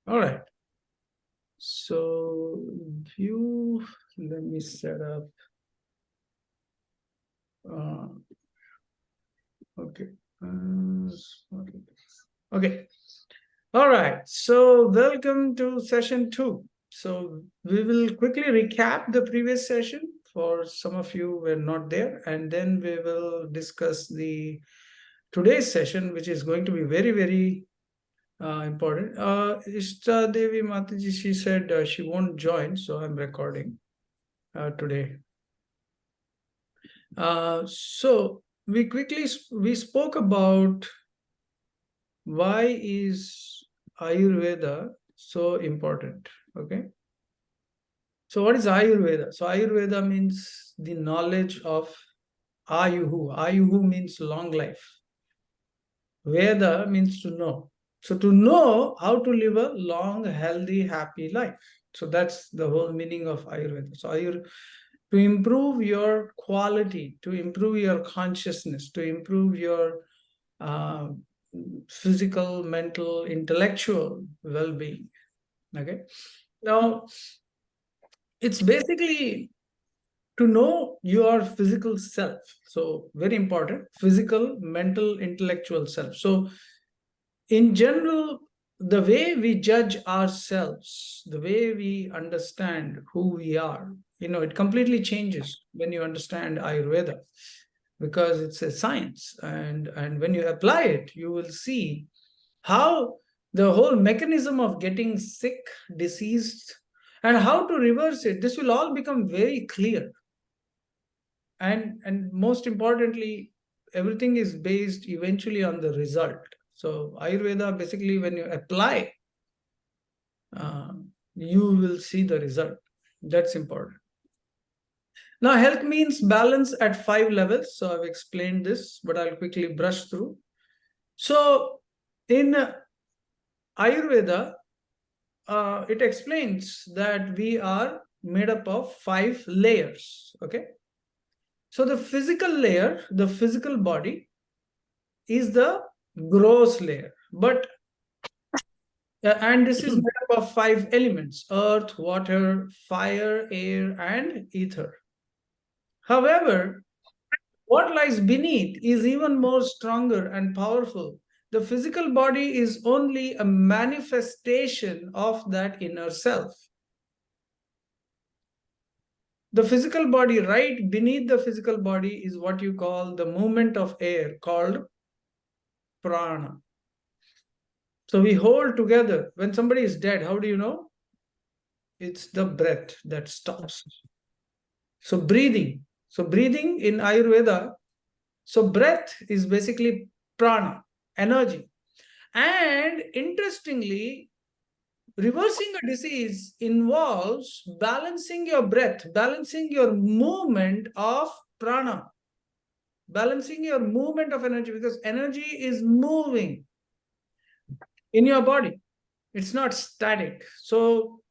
All right. So view, let me set up. Uh, okay. Okay. All right. So welcome to session 2. So we will quickly recap the previous session for some of you who were not there, and then we will discuss the today's session, which is going to be very, very important. Ishta Devi Mataji, she said she won't join, so I'm recording today. So we spoke about why is Ayurveda so important. Okay, so what is Ayurveda? So Ayurveda means the knowledge of Ayuhu. Ayuhu means long life. Veda means to know. So to know how to live a long, healthy, happy life. So that's the whole meaning of Ayurveda. So to improve your quality, to improve your consciousness, to improve your uh, physical, mental, intellectual well-being. Okay. Now, it's basically to know your physical self. So very important, physical, mental, intellectual self. So in general, the way we judge ourselves, the way we understand who we are, it completely changes when you understand Ayurveda, because it's a science, and when you apply it, you will see how the whole mechanism of getting sick, diseased, and how to reverse it. This will all become very clear, and most importantly, everything is based eventually on the result. So Ayurveda, basically, when you apply, uh, you will see the result. That's important. Now, health means balance at 5 levels. So I've explained this, but I'll quickly brush through. So in Ayurveda, it explains that we are made up of 5 layers. Okay. So the physical layer, the physical body, is the gross layer. But and this is made up of 5 elements: earth, water, fire, air, and ether. However, what lies beneath is even more stronger and powerful. The physical body is only a manifestation of that inner self. The physical body, right beneath the physical body, is what you call the movement of air, called prana. So we hold together. When somebody is dead, how do you know? It's the breath that stops. So breathing. So breathing in Ayurveda, so breath is basically prana, energy. And interestingly, reversing a disease involves balancing your breath, balancing your movement of prana, balancing your movement of energy, because energy is moving in your body. It's not static. So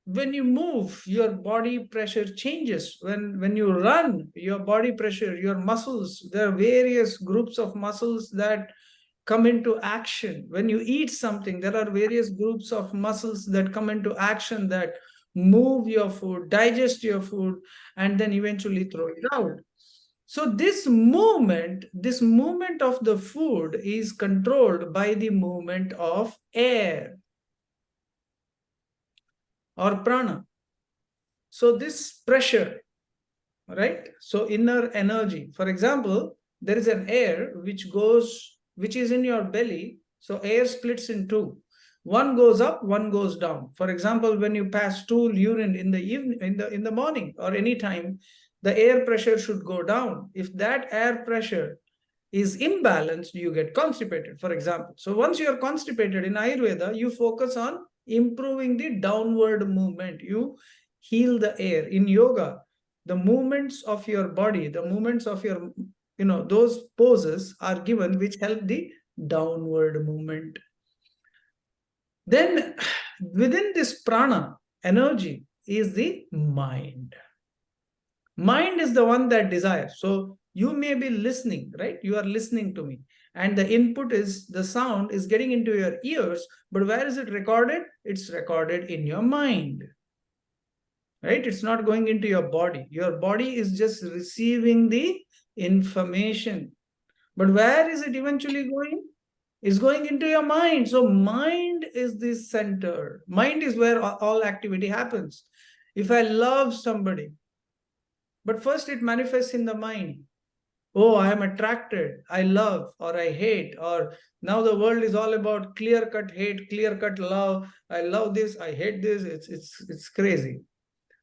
when you move, your body pressure changes. When you run, your body pressure, your muscles, there are various groups of muscles that come into action. When you eat something, there are various groups of muscles that come into action, that move your food, digest your food, and then eventually throw it out. So this movement of the food is controlled by the movement of air or prana. So this pressure, right? So inner energy. For example, there is an air which is in your belly. So air splits in two. One goes up, one goes down. For example, when you pass stool, urine in the evening, in the morning, or any time, the air pressure should go down. If that air pressure is imbalanced, you get constipated, for example. So once you are constipated, in Ayurveda, you focus on improving the downward movement. You heal the air. In yoga, the movements of your body, the movements of your, those poses are given which help the downward movement. Then within this prana, energy is the mind. Mind is the one that desires. So you may be listening, right? You are listening to me. and the input is the sound is getting into your ears, but where is it recorded? It's recorded in your mind, right? It's not going into your body. Your body is just receiving the information, but where is it eventually going? It's going into your mind. So mind is the center. Mind is where all activity happens. If I love somebody, but first it manifests in the mind. Oh, I am attracted, I love, or I hate, or now the world is all about clear cut hate, clear cut love. I love this, I hate this. It's crazy.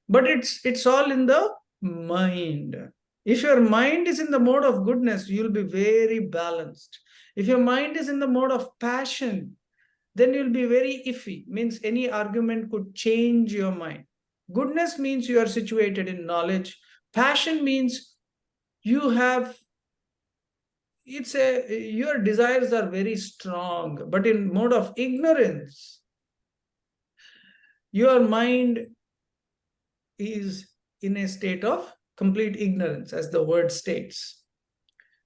But it's all in the mind. If your mind is in the mode of goodness, you'll be very balanced. If your mind is in the mode of passion, then you'll be very iffy. Means any argument could change your mind. Goodness means you are situated in knowledge. Passion means you have, it's a, your desires are very strong, but in mode of ignorance, your mind is in a state of complete ignorance, as the word states.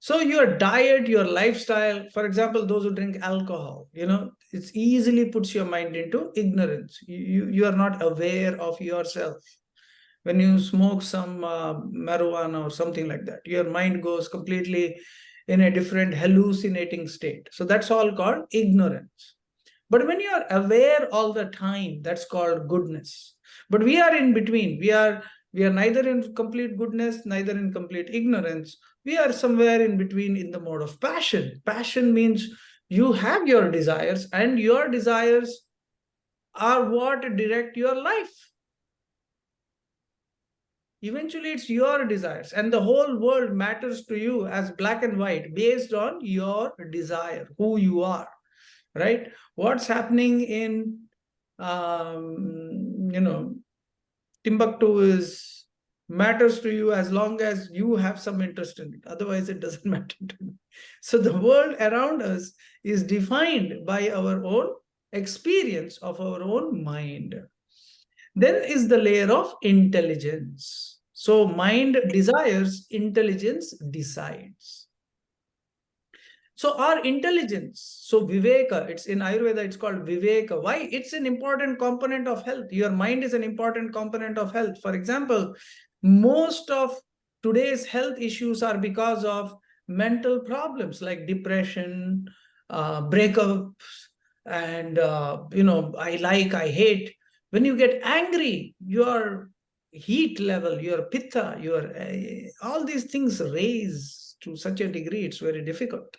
So your diet, your lifestyle, for example, those who drink alcohol, it easily puts your mind into ignorance. You are not aware of yourself. When you smoke some marijuana or something like that, your mind goes completely in a different hallucinating state. So that's all called ignorance. But when you are aware all the time, that's called goodness. But we are in between. We are neither in complete goodness, neither in complete ignorance. We are somewhere in between in the mode of passion. Passion means you have your desires, and your desires are what direct your life. Eventually, it's your desires, and the whole world matters to you as black and white based on your desire, who you are, right? What's happening in, Timbuktu is matters to you as long as you have some interest in it. Otherwise, it doesn't matter to me. So the world around us is defined by our own experience of our own mind. Then is the layer of intelligence. So mind desires, intelligence decides. So our intelligence, so viveka, it's in Ayurveda, it's called viveka. Why? It's an important component of health. Your mind is an important component of health. For example, most of today's health issues are because of mental problems like depression, breakups, and I hate. When you get angry, your heat level, your pitta, your all these things raise to such a degree, it's very difficult.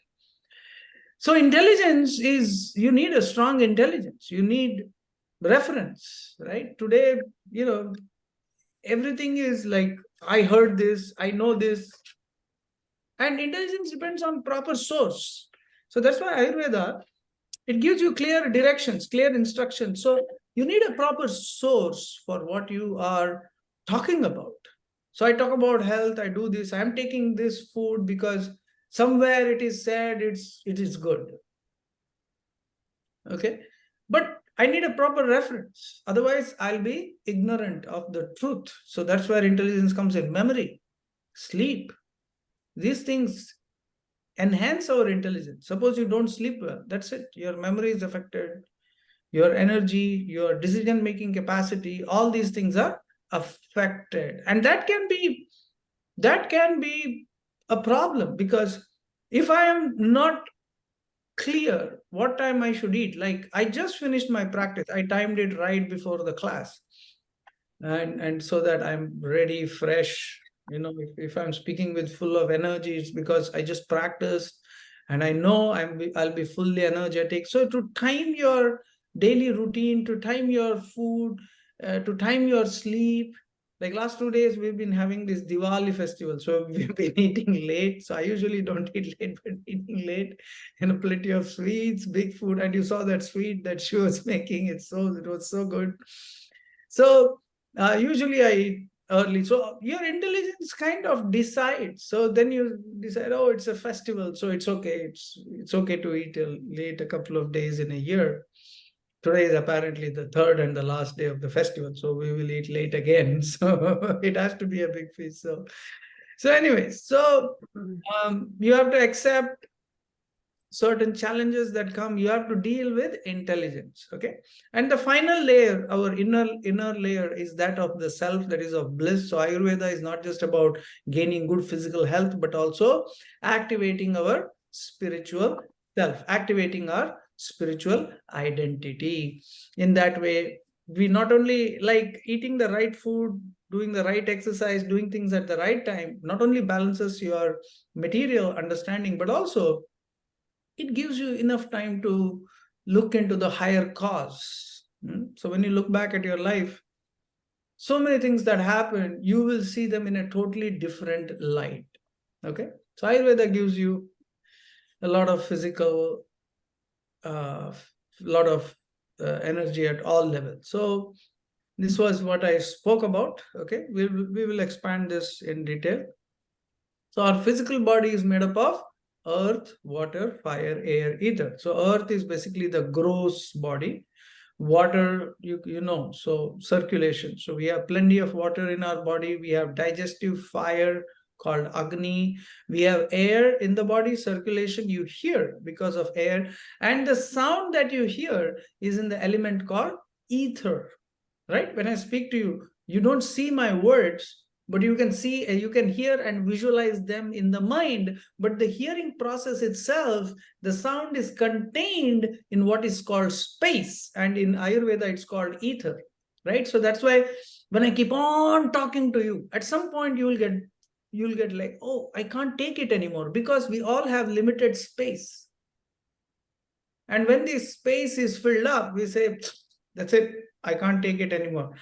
So intelligence is, you need a strong intelligence. You need reference, right? Today, everything is like, I heard this, I know this. And intelligence depends on proper source. So that's why Ayurveda, it gives you clear directions, clear instructions. So you need a proper source for what you are talking about. So I talk about health, I do this, I'm taking this food because somewhere it is said it is good. Okay. But I need a proper reference. Otherwise, I'll be ignorant of the truth. So that's where intelligence comes in. Memory, sleep, these things enhance our intelligence. Suppose you don't sleep well, that's it. Your memory is affected, your energy, your decision making capacity, all these things are affected. And that can be a problem, because if I am not clear what time I should eat, like I just finished my practice, I timed it right before the class, and so that I'm ready, fresh. If I'm speaking with full of energy, it's because I just practiced, and I know I'll be fully energetic. So to time your daily routine, to time your food, to time your sleep. Like last 2 days, we've been having this Diwali festival, so we've been eating late. So I usually don't eat late, but eating late, plenty of sweets, big food, and you saw that sweet that she was making. It was so good. So usually I eat early. So your intelligence kind of decides. So then you decide, oh, it's a festival, so it's okay. It's okay to eat late a couple of days in a year. Today is apparently the third and the last day of the festival, so we will eat late again. So it has to be a big feast. So anyway, so you have to accept certain challenges that come, you have to deal with intelligence. Okay. And the final layer, our inner layer, is that of the self, that is of bliss. So Ayurveda is not just about gaining good physical health, but also activating our spiritual self, activating our spiritual identity. In that way, we not only, like, eating the right food, doing the right exercise, doing things at the right time, not only balances your material understanding, but also it gives you enough time to look into the higher cause. So when you look back at your life, so many things that happen, you will see them in a totally different light. Okay. So Ayurveda gives you a lot of physical, lot of energy at all levels. So this was what I spoke about. Okay. We will expand this in detail. So our physical body is made up of earth, water, fire, air, ether. So earth is basically the gross body. Water, you know, so circulation. So we have plenty of water in our body. We have digestive fire called Agni. We have air in the body, circulation, you hear because of air. And the sound that you hear is in the element called ether, right? When I speak to you, you don't see my words, but you can see, you can hear and visualize them in the mind. But the hearing process itself, the sound is contained in what is called space, and in Ayurveda it's called ether, right? So that's why when I keep on talking to you, at some point you'll get like, oh, I can't take it anymore, because we all have limited space. And when this space is filled up, we say, that's it, I can't take it anymore.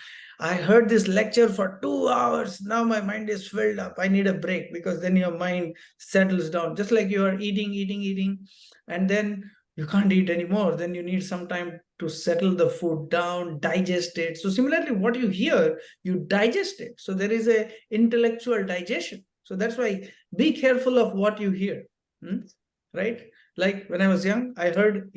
I heard this lecture for 2 hours. Now my mind is filled up. I need a break, because then your mind settles down. Just like you are eating, and then you can't eat anymore. Then you need some time to settle the food down, digest it. So similarly, what you hear, you digest it. So there is a intellectual digestion. So that's why be careful of what you hear. Right? Like when I was young, I heard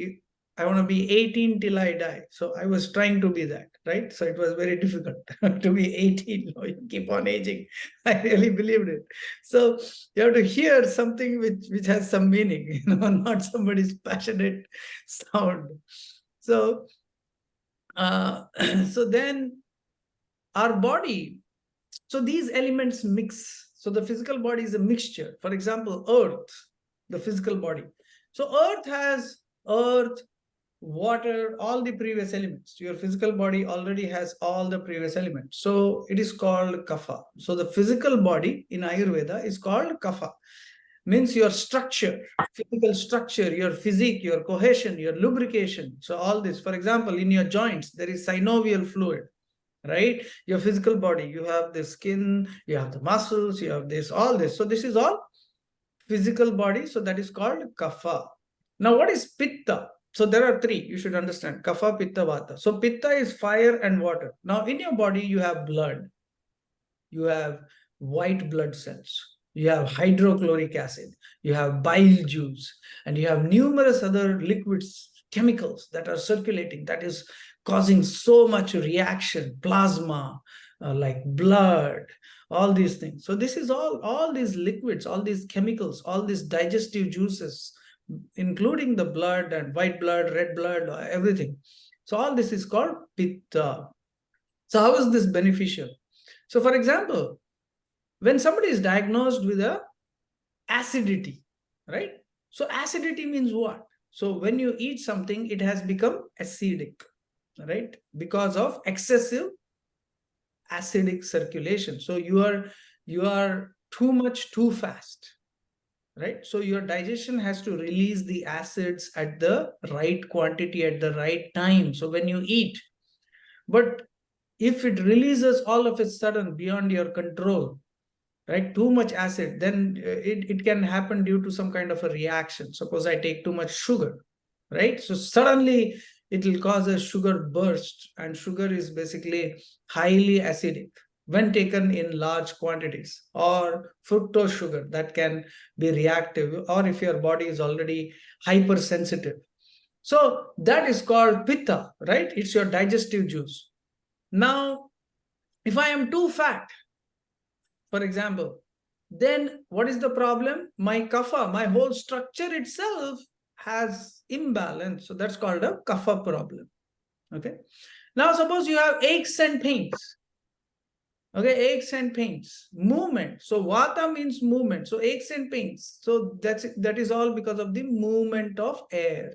I want to be 18 till I die. So I was trying to be that, right? So it was very difficult to be 18. You keep on aging. I really believed it. So you have to hear something which has some meaning, not somebody's passionate sound. So, so then our body, so these elements mix. So the physical body is a mixture. For example, earth, the physical body. So earth has earth, water, all the previous elements. Your physical body already has all the previous elements. So it is called kapha. So the physical body in Ayurveda is called kapha. Means your structure, physical structure, your physique, your cohesion, your lubrication. So all this, for example, in your joints, there is synovial fluid, right? Your physical body, you have the skin, you have the muscles, you have this, all this. So this is all physical body. So that is called kapha. Now, what is pitta? So there are three, you should understand: kapha, pitta, vata. So pitta is fire and water. Now in your body, you have blood, you have white blood cells, you have hydrochloric acid, you have bile juice, and you have numerous other liquids, chemicals that are circulating, that is causing so much reaction, plasma, like blood, all these things. So this is all these liquids, all these chemicals, all these digestive juices, including the blood and white blood, red blood, everything. So all this is called pitta. So how is this beneficial? So for example, when somebody is diagnosed with a acidity, right? So acidity means what? So when you eat something, it has become acidic, right? Because of excessive acidic circulation. So you are too much too fast, right? So your digestion has to release the acids at the right quantity at the right time. So when you eat, but if it releases all of a sudden beyond your control, right, too much acid, then it can happen due to some kind of a reaction. Suppose I take too much sugar, right? So suddenly it will cause a sugar burst, and sugar is basically highly acidic when taken in large quantities, or fructose sugar that can be reactive, or if your body is already hypersensitive. So that is called pitta, right? It's your digestive juice. Now, if I am too fat, for example, then what is the problem? My kapha, my whole structure itself has imbalance. So that's called a kapha problem. Okay. Now suppose you have aches and pains. Okay, aches and pains, movement. So vata means movement. So aches and pains. So that is all because of the movement of air.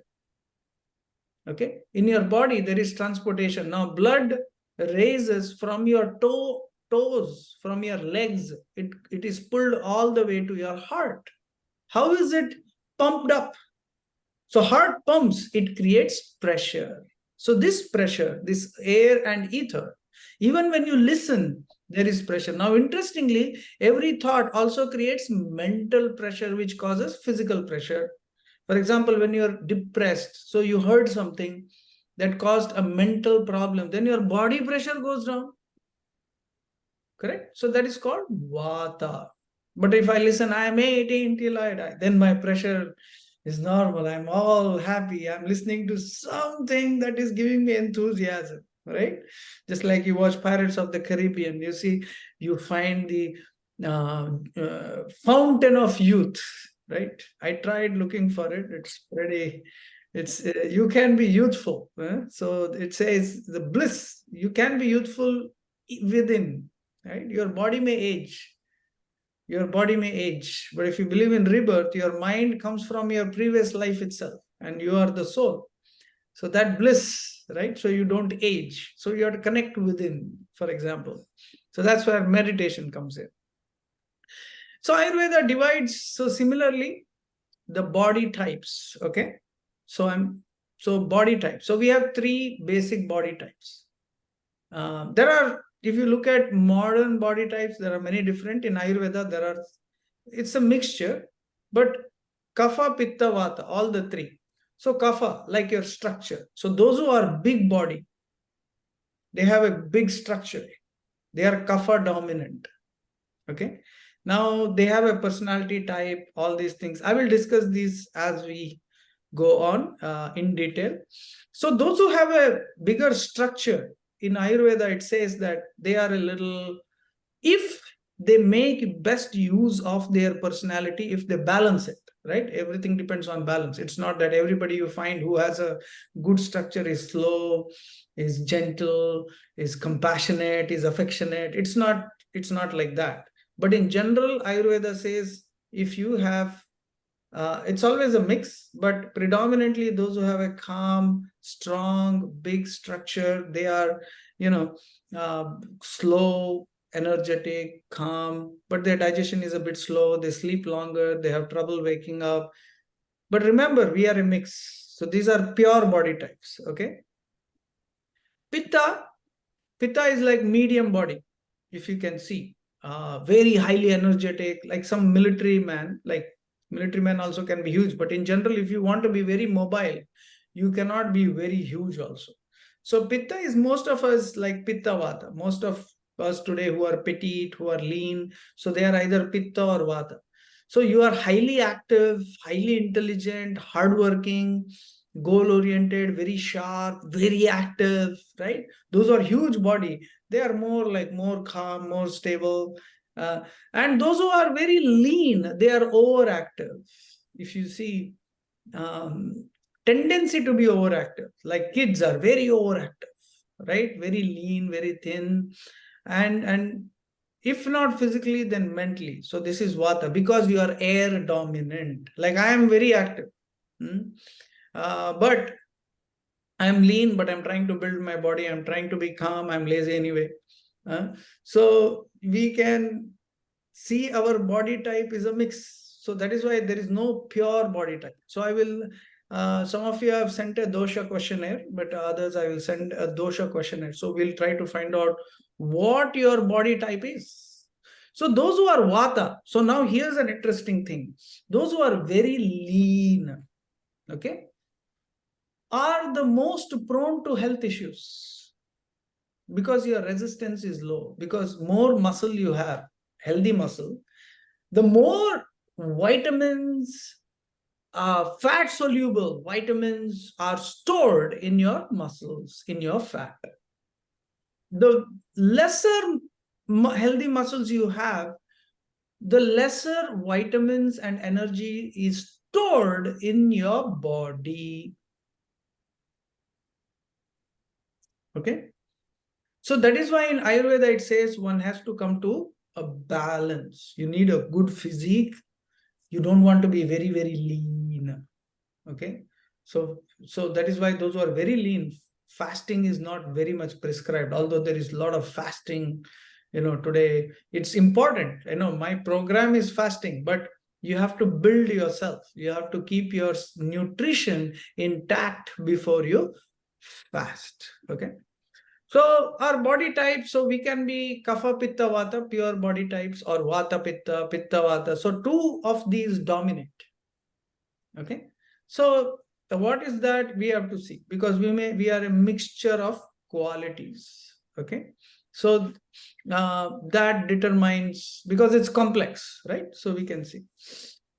Okay, in your body there is transportation. Now blood raises from your toes, from your legs. It is pulled all the way to your heart. How is it pumped up? So heart pumps, it creates pressure. So this pressure, this air and ether, even when you listen, there is pressure. Now, interestingly, every thought also creates mental pressure, which causes physical pressure. For example, when you're depressed, so you heard something that caused a mental problem, then your body pressure goes down. Correct? So that is called vata. But if I listen, I am 18 till I die, then my pressure is normal. I'm all happy. I'm listening to something that is giving me enthusiasm, right? Just like you watch Pirates of the Caribbean, you see, you find the fountain of youth, right? I tried looking for it. It's pretty, it's you can be youthful. So it says the bliss, you can be youthful within, right? Your body may age, but if you believe in rebirth, your mind comes from your previous life itself, and you are the soul. So that bliss, right? So you don't age. So you have to connect within, for example. So that's where meditation comes in. So Ayurveda divides, so similarly, the body types. Okay. So body types. So we have three basic body types. There are, if you look at modern body types, there are many different. In Ayurveda, it's a mixture, but kapha, pitta, vata, all the three. So kapha, like your structure. So those who are big body, they have a big structure. They are kapha dominant. Okay. Now they have a personality type, all these things. I will discuss these as we go on in detail. So those who have a bigger structure, in Ayurveda, it says that they are a little, if they make best use of their personality, if they balance it, right? Everything depends on balance. It's not that everybody you find who has a good structure is slow, is gentle, is compassionate, is affectionate. It's not like that. But in general, Ayurveda says if you have it's always a mix, but predominantly those who have a calm, strong, big structure, they are, slow, energetic, calm, but their digestion is a bit slow. They sleep longer. They have trouble waking up. But remember, we are a mix. So these are pure body types. Okay. Pitta, Pitta is like medium body, if you can see. Very highly energetic, like some military man. Like military man also can be huge, but in general, if you want to be very mobile, you cannot be very huge also. So Pitta is most of us like Pitta Vata. Most of us today who are petite, who are lean, so they are either Pitta or Vata. So you are highly active, highly intelligent, hardworking, goal oriented, very sharp, very active, right? Those are huge body. They are more calm, more stable. And those who are very lean, they are overactive. If you see, tendency to be overactive, like kids are very overactive, right? Very lean, very thin, and if not physically, then mentally. So this is vata, because you are air dominant. Like I am very active. But I'm lean, but I'm trying to build my body. I'm trying to be calm. I'm lazy anyway. So we can see our body type is a mix. So that is why there is no pure body type. So I will, some of you have sent a dosha questionnaire, but others I will send a dosha questionnaire. So we'll try to find out what your body type is. So those who are vata, so now here's an interesting thing. Those who are very lean, okay, are the most prone to health issues, because your resistance is low, because more muscle you have, healthy muscle, the more vitamins, fat soluble vitamins are stored in your muscles, in your fat. The lesser healthy muscles you have, the lesser vitamins and energy is stored in your body. Okay. So that is why in Ayurveda it says one has to come to a balance. You need a good physique. You don't want to be very, very lean. Okay. So that is why those who are very lean, fasting is not very much prescribed, although there is a lot of fasting. Today it's important. My program is fasting, but you have to build yourself. You have to keep your nutrition intact before you fast. Okay. So our body types, so we can be Kapha Pitta Vata, pure body types, or Vata Pitta, Pitta Vata. So two of these dominate. Okay. So what is that we have to see, because we are a mixture of qualities. Okay. So that determines, because it's complex, right? So we can see.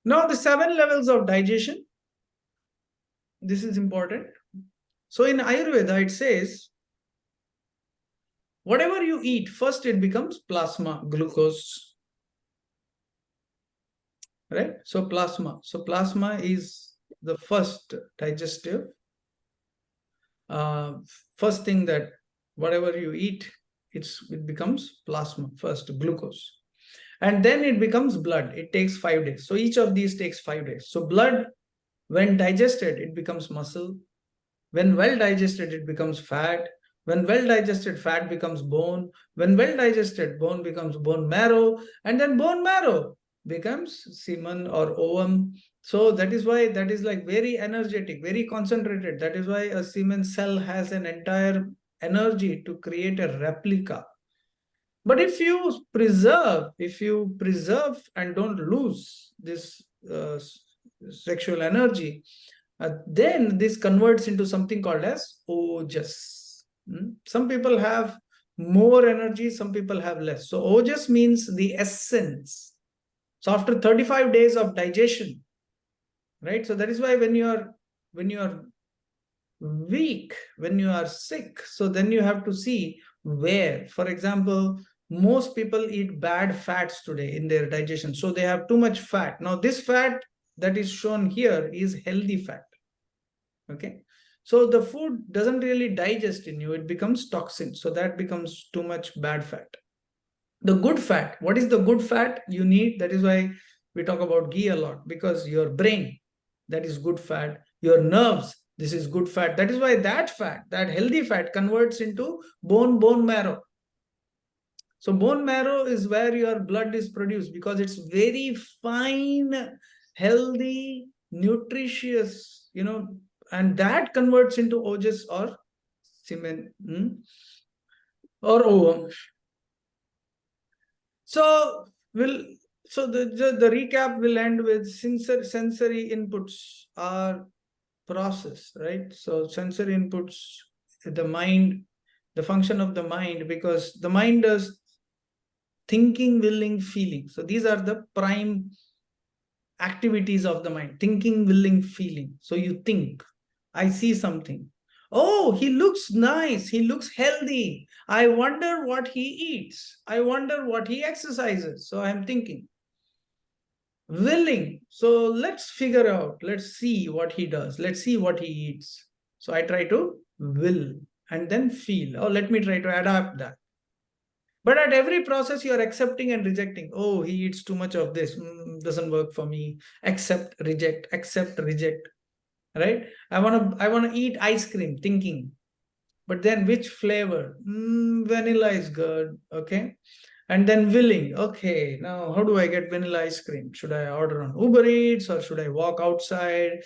Now the 7 levels of digestion. This is important. So in Ayurveda, it says, whatever you eat, first it becomes plasma, glucose, right? So plasma is the first digestive, first thing that whatever you eat, it becomes plasma, first glucose. And then it becomes blood. It takes 5 days. So each of these takes 5 days. So blood, when digested, it becomes muscle. When well digested, it becomes fat. When well digested, fat becomes bone. When well digested, bone becomes bone marrow. And then bone marrow becomes semen or ovum. So that is why that is like very energetic, very concentrated. That is why a semen cell has an entire energy to create a replica. But if you preserve and don't lose this sexual energy, then this converts into something called as ojas. Some people have more energy, some people have less. So ojas means the essence. So after 35 days of digestion, right? So that is why when you are weak, when you are sick, so then you have to see where. For example, most people eat bad fats today in their digestion, so they have too much fat. Now this fat that is shown here is healthy fat. Okay. So the food doesn't really digest in you, it becomes toxin. So that becomes too much bad fat. The good fat, what is the good fat you need? That is why we talk about ghee a lot, because your brain, that is good fat. Your nerves, this is good fat. That is why that fat, that healthy fat, converts into bone marrow. So bone marrow is where your blood is produced, because it's very fine, healthy, nutritious, and that converts into ojas or semen, or ovum. So we'll so the recap will end with sensory inputs are process, right? So sensory inputs, the mind, the function of the mind, because the mind does thinking, willing, feeling. So these are the prime activities of the mind: thinking, willing, feeling. So you think, I see something. Oh, he looks nice. He looks healthy. I wonder what he eats. I wonder what he exercises. So I'm thinking. Willing. So let's figure out. Let's see what he does. Let's see what he eats. So I try to will and then feel. Oh, let me try to adapt that. But at every process, you are accepting and rejecting. Oh, he eats too much of this. Doesn't work for me. Accept, reject. Right? I wanna eat ice cream, thinking. But then which flavor? Vanilla is good. Okay. And then willing. Okay, now how do I get vanilla ice cream? Should I order on Uber Eats or should I walk outside?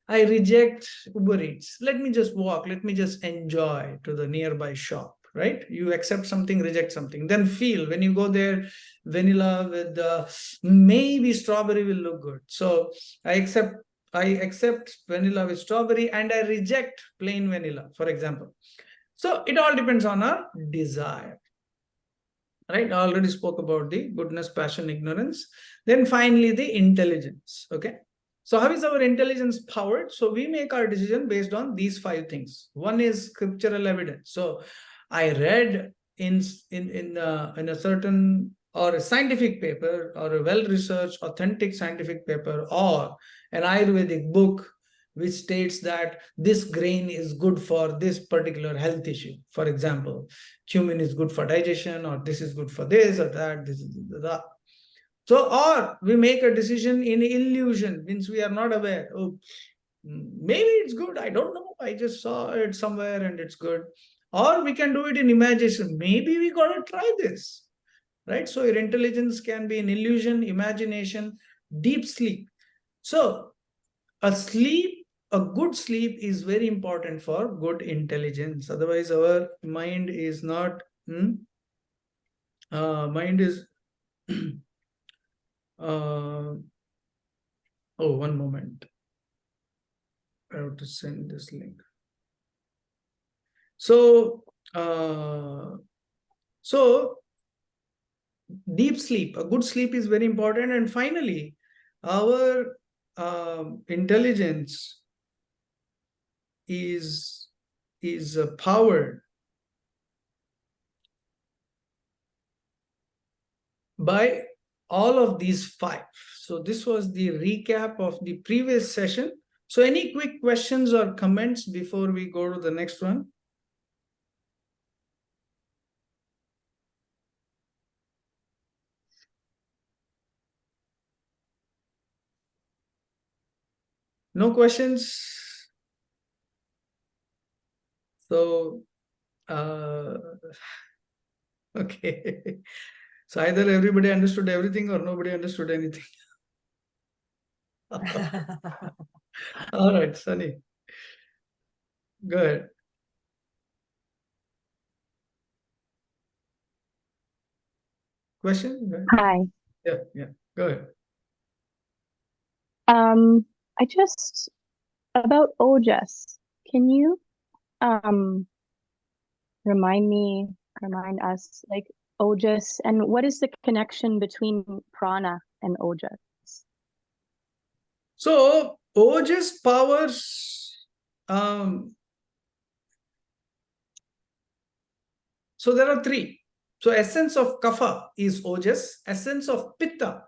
I reject Uber Eats. Let me just walk. Let me just enjoy to the nearby shop. Right? You accept something, reject something. Then feel when you go there, vanilla with maybe strawberry will look good. So I accept I accept vanilla with strawberry and I reject plain vanilla, for example. So it all depends on our desire. Right? I already spoke about the goodness, passion, ignorance. Then finally, the intelligence. Okay. So how is our intelligence powered? So we make our decision based on these 5 things. One is scriptural evidence. So I read in a certain or a scientific paper or a well-researched, authentic scientific paper, or an Ayurvedic book which states that this grain is good for this particular health issue. For example, cumin is good for digestion, or this is good for this or that, this is that. So, or we make a decision in illusion, means we are not aware. Oh, maybe it's good. I don't know. I just saw it somewhere and it's good. Or we can do it in imagination. Maybe we got to try this, right? So your intelligence can be an illusion, imagination, deep sleep. So a good sleep is very important for good intelligence. Otherwise, our mind is not. Mind is. Oh, one moment. I have to send this link. So, so deep sleep, a good sleep is very important. And finally, our intelligence is powered by all of these five. So this was the recap of the previous session. So any quick questions or comments before we go to the next one? No questions? So, okay. So either everybody understood everything or nobody understood anything. All right, Sunny, go ahead. Question? Hi. Yeah, go ahead. I just about ojas. Can you um remind us like ojas and what is the connection between prana and ojas? So Ojas powers, so there are three. So essence of kapha is Ojas, essence of pitta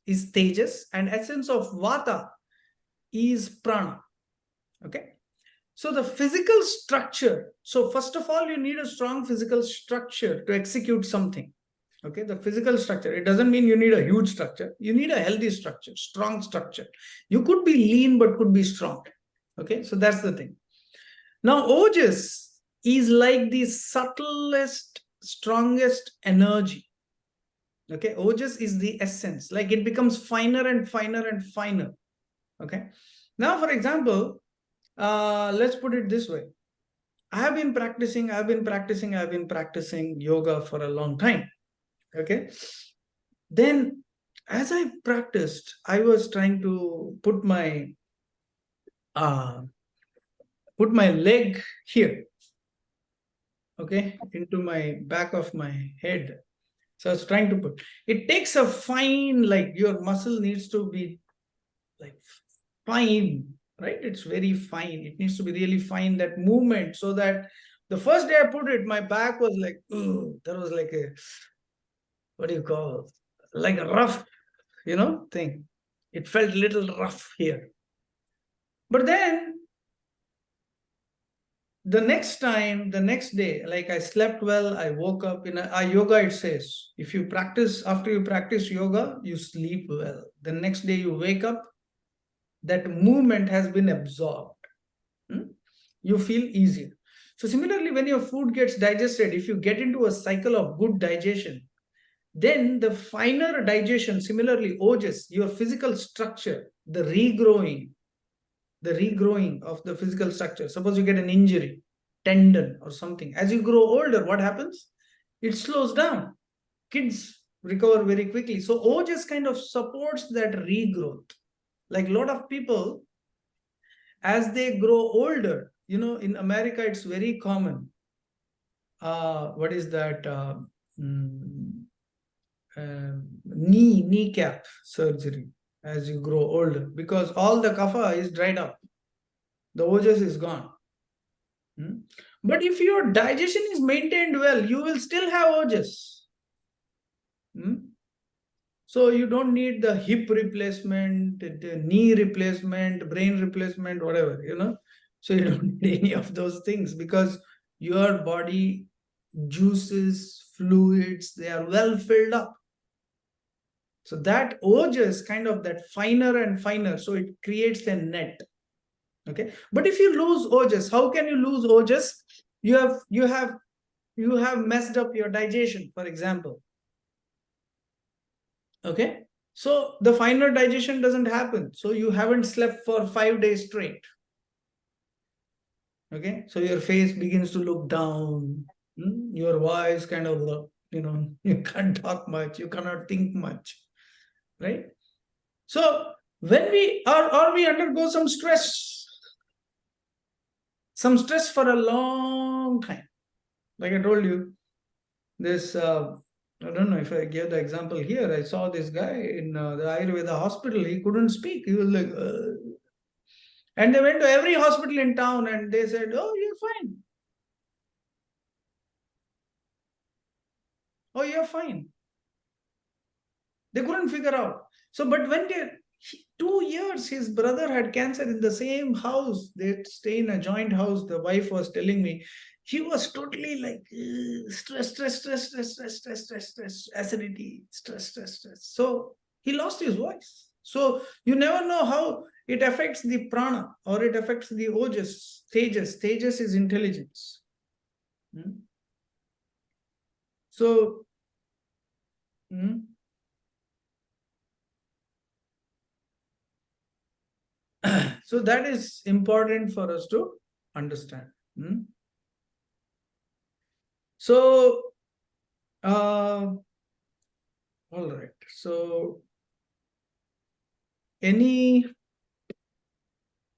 is tejas, and essence of vata is prana. Okay. So the physical structure. So first of all, you need a strong physical structure to execute something. Okay, the physical structure. It doesn't mean you need a huge structure. You need a healthy structure, strong structure. You could be lean, but could be strong. Okay, so that's the thing. Now, ojas is like the subtlest, strongest energy. Okay, ojas is the essence. Like it becomes finer and finer and finer. Okay. Now, for example, let's put it this way. I've been practicing yoga for a long time. Okay. Then as I practiced, I was trying to uh, put my leg here, okay, into my back of my head. So I was trying to put. It takes a fine, like your muscle needs to be like fine, right? It's very fine. It needs to be really fine, that movement, so that the first day I put it, my back was like, there was like a, what do you call, like a rough, thing. It felt a little rough here. But then the next day, like I slept well, I woke up in a yoga, it says, if you practice, after you practice yoga, you sleep well. The next day you wake up, that movement has been absorbed. You feel easier. So similarly, when your food gets digested, if you get into a cycle of good digestion, then the finer digestion, similarly, ojas, your physical structure, the regrowing of the physical structure. Suppose you get an injury, tendon or something. As you grow older, what happens? It slows down. Kids recover very quickly. So ojas kind of supports that regrowth. Like a lot of people, as they grow older, in America, it's very common. What is that? Mm, kneecap surgery as you grow older, because all the kapha is dried up, the ojas is gone. But if your digestion is maintained well, you will still have ojas. So you don't need the hip replacement, the knee replacement, brain replacement, whatever, So you don't need any of those things because your body juices, fluids, they are well filled up. So that ojas kind of that finer and finer, so it creates a net. Okay, but if you lose ojas, how can you lose ojas? You have messed up your digestion, for example. Okay, so the finer digestion doesn't happen, so you haven't slept for 5 days straight. Okay, so your face begins to look down, your voice kind of you can't talk much, you cannot think much, right? So when we undergo some stress for a long time, like I told you, this I don't know if I give the example here. I saw this guy in the Ayurveda hospital. He couldn't speak. He was like, and they went to every hospital in town and they said, "Oh, you're fine. Oh, you're fine." They couldn't figure out. So, but when 2 years, his brother had cancer in the same house. They stay in a joint house. The wife was telling me, he was totally like stress, acidity, stress. So he lost his voice. So you never know how it affects the prana or it affects the ojas, tejas. Tejas is intelligence. So, so that is important for us to understand. So, all right. So, any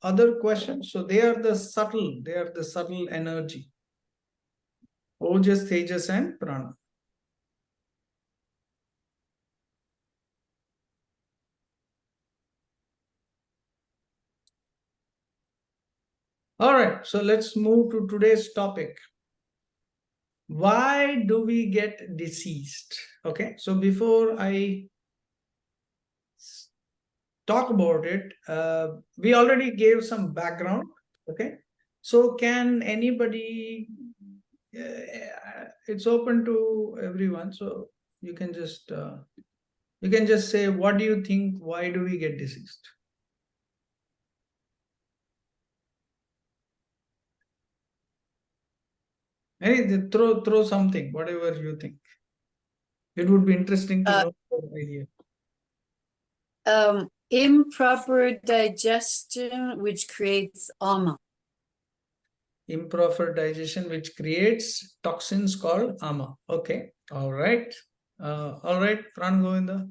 other questions? So they are the subtle energy. Ojas, Tejas, and Prana. All right. So let's move to today's topic. Why do we get diseased? Okay. So before I talk about it, we already gave some background. Okay. So can anybody, it's open to everyone. So you can just say, what do you think? Why do we get diseased? Hey, throw something, whatever you think. It would be interesting to know your idea. Improper digestion, which creates ama. Improper digestion, which creates toxins called ama. Okay. All right. Pran Govinda.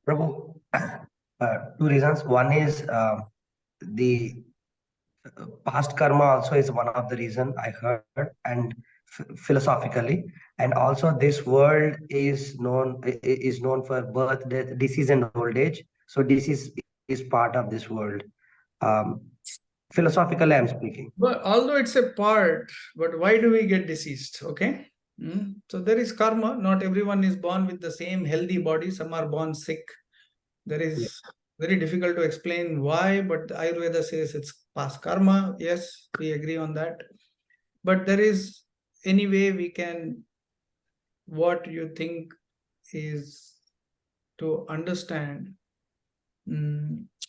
Prabhu, two reasons. One is the past karma also is one of the reason I heard, and philosophically, and also this world is known for birth, death, disease, and old age. So disease is part of this world. Philosophically, I'm speaking. But although it's a part, but why do we get diseased? Okay. So there is karma. Not everyone is born with the same healthy body. Some are born sick. There is very difficult to explain why, but the Ayurveda says it's past karma. Yes, we agree on that. But there is any way we can, what you think is to understand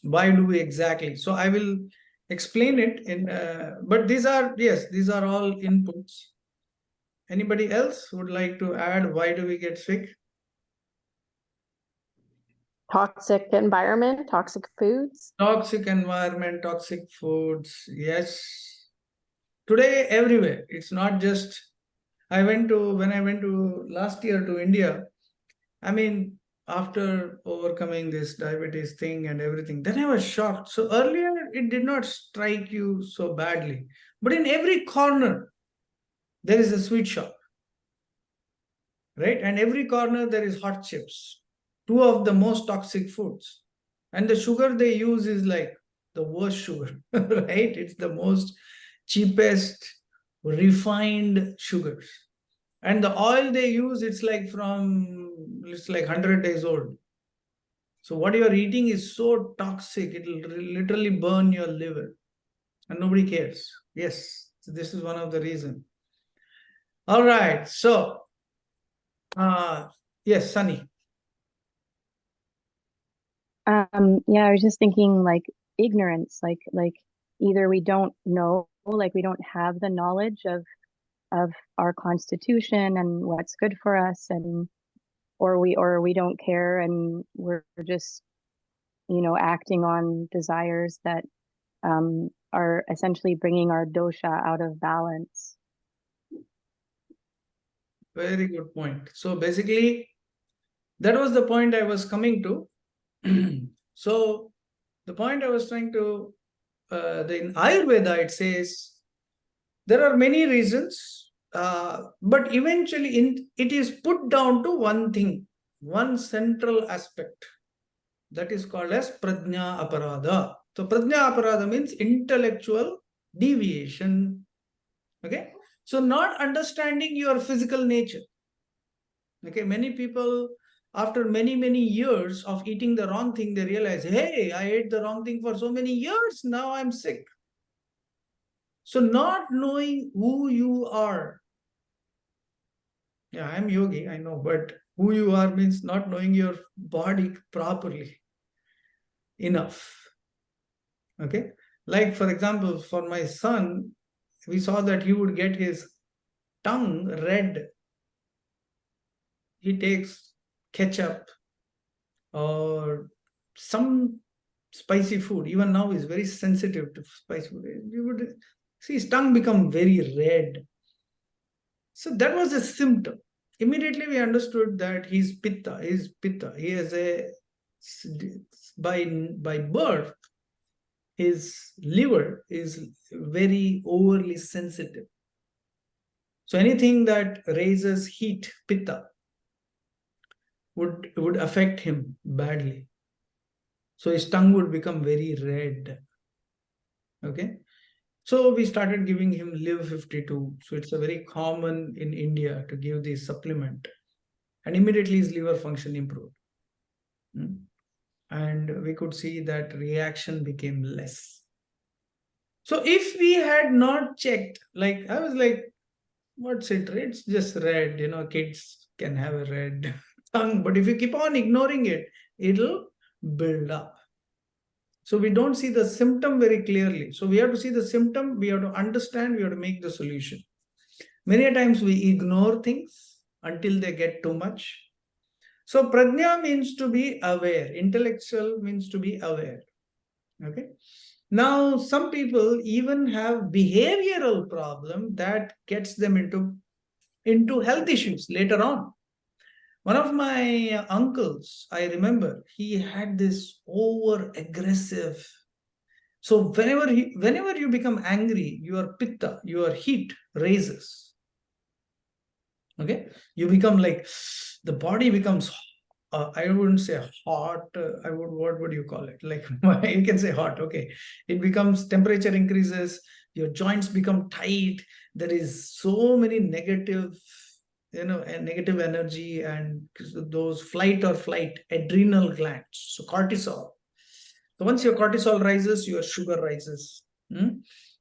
why do we exactly. So I will explain it in, but these are all inputs. Anybody else would like to add why do we get sick? Toxic environment, toxic foods. Toxic environment, toxic foods. Yes. Today, everywhere. It's not just, when I went to last year to India, I mean, after overcoming this diabetes thing and everything, then I was shocked. So earlier, it did not strike you so badly. But in every corner, there is a sweet shop, right? And every corner, there is hot chips, two of the most toxic foods. And the sugar they use is like the worst sugar, right? It's the most cheapest, refined sugars. And the oil they use, it's like 100 days old. So what you are eating is so toxic, it will literally burn your liver. And nobody cares. Yes, so this is one of the reasons. All right, so yes, Sunny. Yeah, I was just thinking like ignorance, like either we don't know, like we don't have the knowledge of our constitution and what's good for us, and or we don't care and we're just, you know, acting on desires that are essentially bringing our dosha out of balance. Very good point. So basically, that was the point I was coming to. So the point I was trying to, in Ayurveda, it says there are many reasons, but eventually it is put down to one thing, one central aspect that is called as prajna aparadha. So prajna aparadha means intellectual deviation. Okay, so not understanding your physical nature. Okay, many people, after many years of eating the wrong thing, they realize, hey, I ate the wrong thing for so many years, now I'm sick. So not knowing who you are. Yeah, I'm yogi, I know, but who you are means not knowing your body properly enough. Okay, like for example, for my son, we saw that he would get his tongue red. He takes ketchup or some spicy food. Even now is very sensitive to spicy food. You would see his tongue become very red. So that was a symptom. Immediately we understood that he's pitta. He's pitta. He has a by birth, his liver is very overly sensitive. So anything that raises heat, pitta, would affect him badly. So his tongue would become very red. Okay. So we started giving him Live 52. So it's a very common in India to give this supplement. And immediately his liver function improved. And we could see that reaction became less. So if we had not checked, like I was like, what's it? It's just red, you know, kids can have a red tongue. But if you keep on ignoring it, it'll build up. So we don't see the symptom very clearly. So we have to see the symptom, we have to understand, we have to make the solution. Many times we ignore things until they get too much. So prajna means to be aware. Intellectual means to be aware. Okay. Now, some people even have behavioral problem that gets them into health issues later on. One of my uncles, I remember, he had this over aggressive. So whenever you become angry, your pitta, your heat raises. Okay, you become like, the body becomes, I wouldn't say hot. What would you call it? Like you can say hot. Okay, it becomes, temperature increases. Your joints become tight. There is so many negative, negative energy, and those flight or flight adrenal glands. So cortisol. So once your cortisol rises, your sugar rises.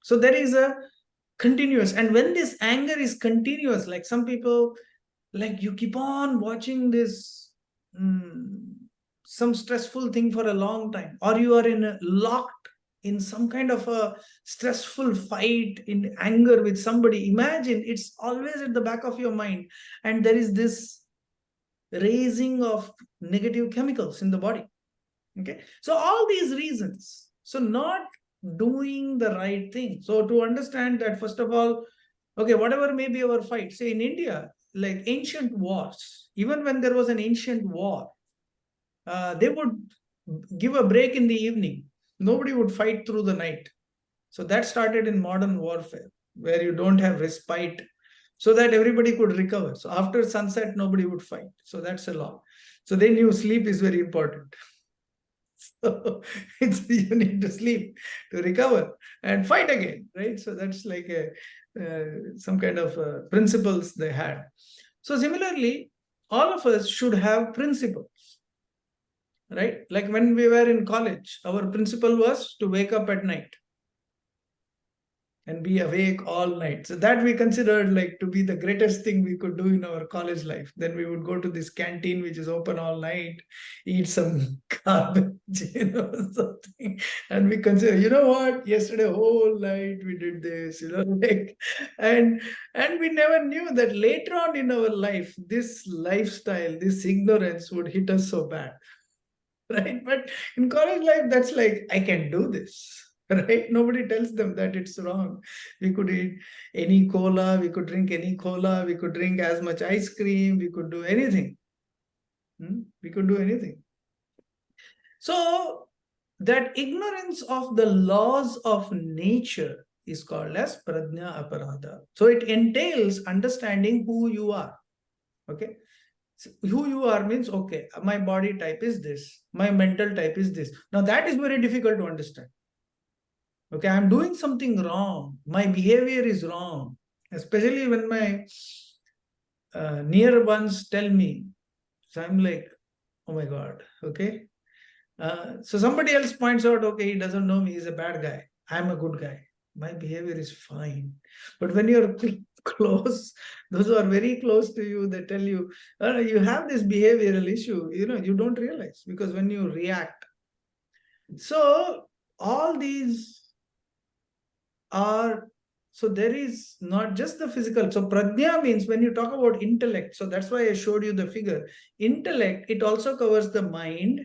So there is a continuous, and when this anger is continuous, like some people, like you keep on watching this some stressful thing for a long time, or you are locked in some kind of a stressful fight in anger with somebody. Imagine it's always at the back of your mind, and there is this raising of negative chemicals in the body. Okay, so all these reasons, so not doing the right thing. So to understand that, first of all, okay, whatever may be our fight, say in India, like ancient wars, even when there was an ancient war, they would give a break in the evening. Nobody would fight through the night. So that started in modern warfare, where you don't have respite, so that everybody could recover. So after sunset, nobody would fight. So that's a law. So they knew sleep is very important. So you need to sleep to recover and fight again, right? So that's like some kind of principles they had. So similarly, all of us should have principles, right? Like when we were in college, our principle was to wake up at night and be awake all night. So that we considered like to be the greatest thing we could do in our college life. Then we would go to this canteen which is open all night, eat some garbage, something. And we consider, you know what, yesterday whole night we did this, like, and we never knew that later on in our life, this lifestyle, this ignorance would hit us so bad. Right? But in college life, that's like, I can do this. Right? Nobody tells them that it's wrong. We could eat any cola, we could drink any cola, we could drink as much ice cream, we could do anything. We could do anything. So that ignorance of the laws of nature is called as prajna aparadha. So it entails understanding who you are. Okay. So who you are means, okay, my body type is this, my mental type is this. Now that is very difficult to understand. Okay, I'm doing something wrong. My behavior is wrong. Especially when my near ones tell me. So I'm like, oh my God, okay. So somebody else points out, okay, he doesn't know me, he's a bad guy. I'm a good guy. My behavior is fine. But when you're close, those who are very close to you, they tell you, you have this behavioral issue, you don't realize because when you react. So all these are, so there is not just the physical. So prajna means when you talk about intellect, so that's why I showed you the figure. Intellect, it also covers the mind,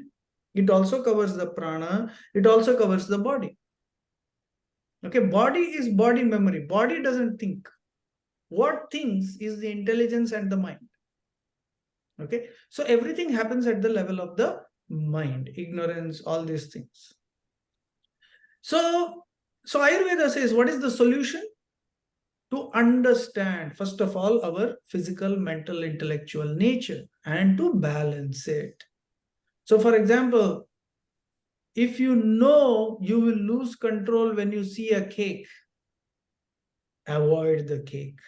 it also covers the prana, it also covers the body. Okay, body is body memory. Body doesn't think. What thinks is the intelligence and the mind. Okay, so everything happens at the level of the mind, ignorance, all these things. So Ayurveda says, what is the solution? To understand, first of all, our physical, mental, intellectual nature and to balance it. So, for example, if you know you will lose control when you see a cake, avoid the cake.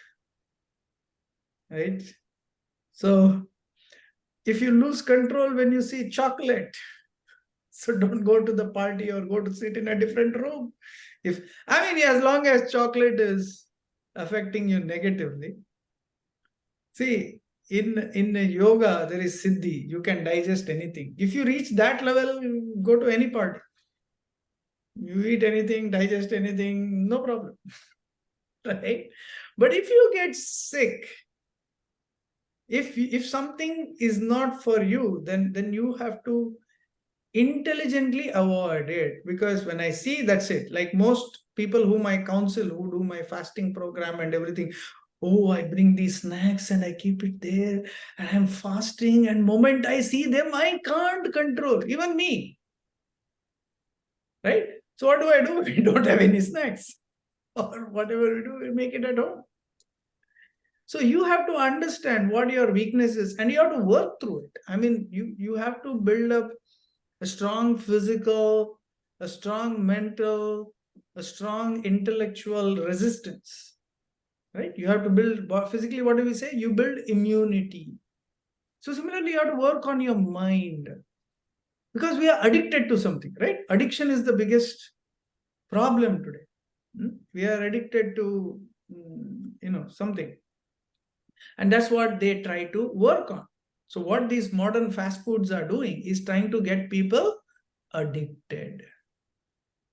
Right? So, if you lose control when you see chocolate, so don't go to the party or go to sit in a different room. As long as chocolate is affecting you negatively. See, in yoga, there is siddhi. You can digest anything. If you reach that level, go to any party. You eat anything, digest anything, no problem. Right? But if you get sick, if something is not for you, then you have to intelligently avoid it. Because when I see, that's it. Like most people whom I counsel, who do my fasting program and everything, oh, I bring these snacks and I keep it there and I'm fasting, and moment I see them, I can't control, even me. Right? So what do? We don't have any snacks. Or whatever we do, we make it at home. So you have to understand what your weakness is and you have to work through it. You have to build up a strong physical, a strong mental, a strong intellectual resistance. Right? You have to build physically, what do we say? You build immunity. So similarly, you have to work on your mind. Because we are addicted to something, right? Addiction is the biggest problem today. We are addicted to something. And that's what they try to work on. So what these modern fast foods are doing is trying to get people addicted.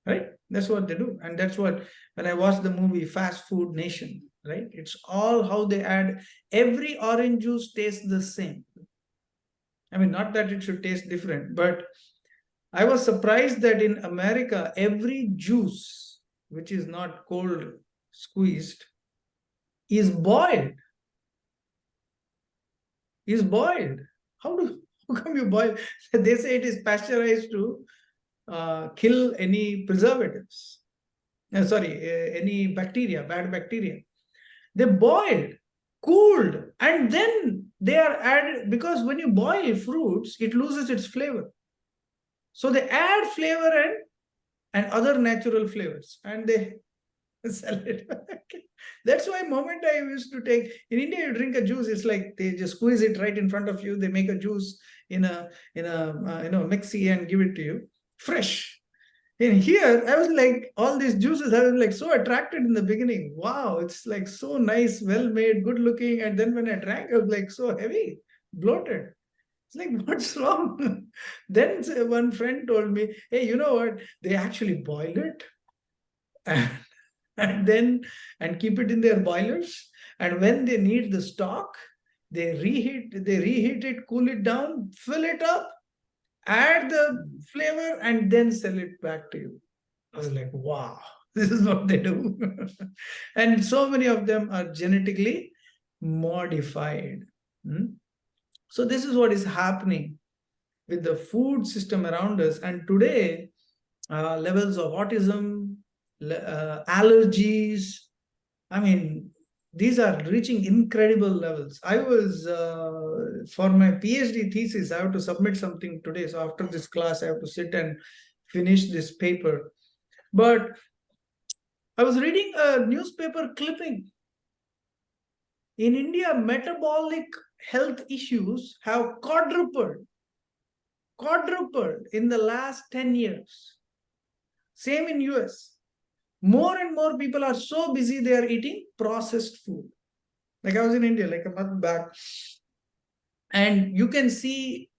Right? That's what they do. And that's what, when I watched the movie Fast Food Nation, right? It's all how they add, every orange juice tastes the same. Not that it should taste different, but I was surprised that in America, every juice, which is not cold squeezed, is boiled. How come you boil? They say it is pasteurized to kill any preservatives. Any bacteria, bad bacteria. They boiled, cooled, and then they are added, because when you boil fruits, it loses its flavor. So they add flavor and other natural flavors, and they Sell it back. That's why moment I used to take in India, you drink a juice, it's like they just squeeze it right in front of you. They make a juice in a mixie and give it to you fresh. In here, I was like, all these juices, I was like so attracted in the beginning. Wow, it's like so nice, well made, good looking. And then when I drank, I was like so heavy, bloated. It's like, what's wrong? Then one friend told me, hey, you know what? They actually boil it and, and keep it in their boilers. And when they need the stock, they reheat it, cool it down, fill it up, add the flavor, and then sell it back to you. I was like, wow, this is what they do. And so many of them are genetically modified. So this is what is happening with the food system around us. And today, levels of autism, allergies, I mean, these are reaching incredible levels. I was, for my PhD thesis, I have to submit something today. So after this class, I have to sit and finish this paper. But I was reading a newspaper clipping. In India, metabolic health issues have quadrupled in the last 10 years. Same in US. More and more people are so busy, they are eating processed food. Like I was in India like a month back, and you can see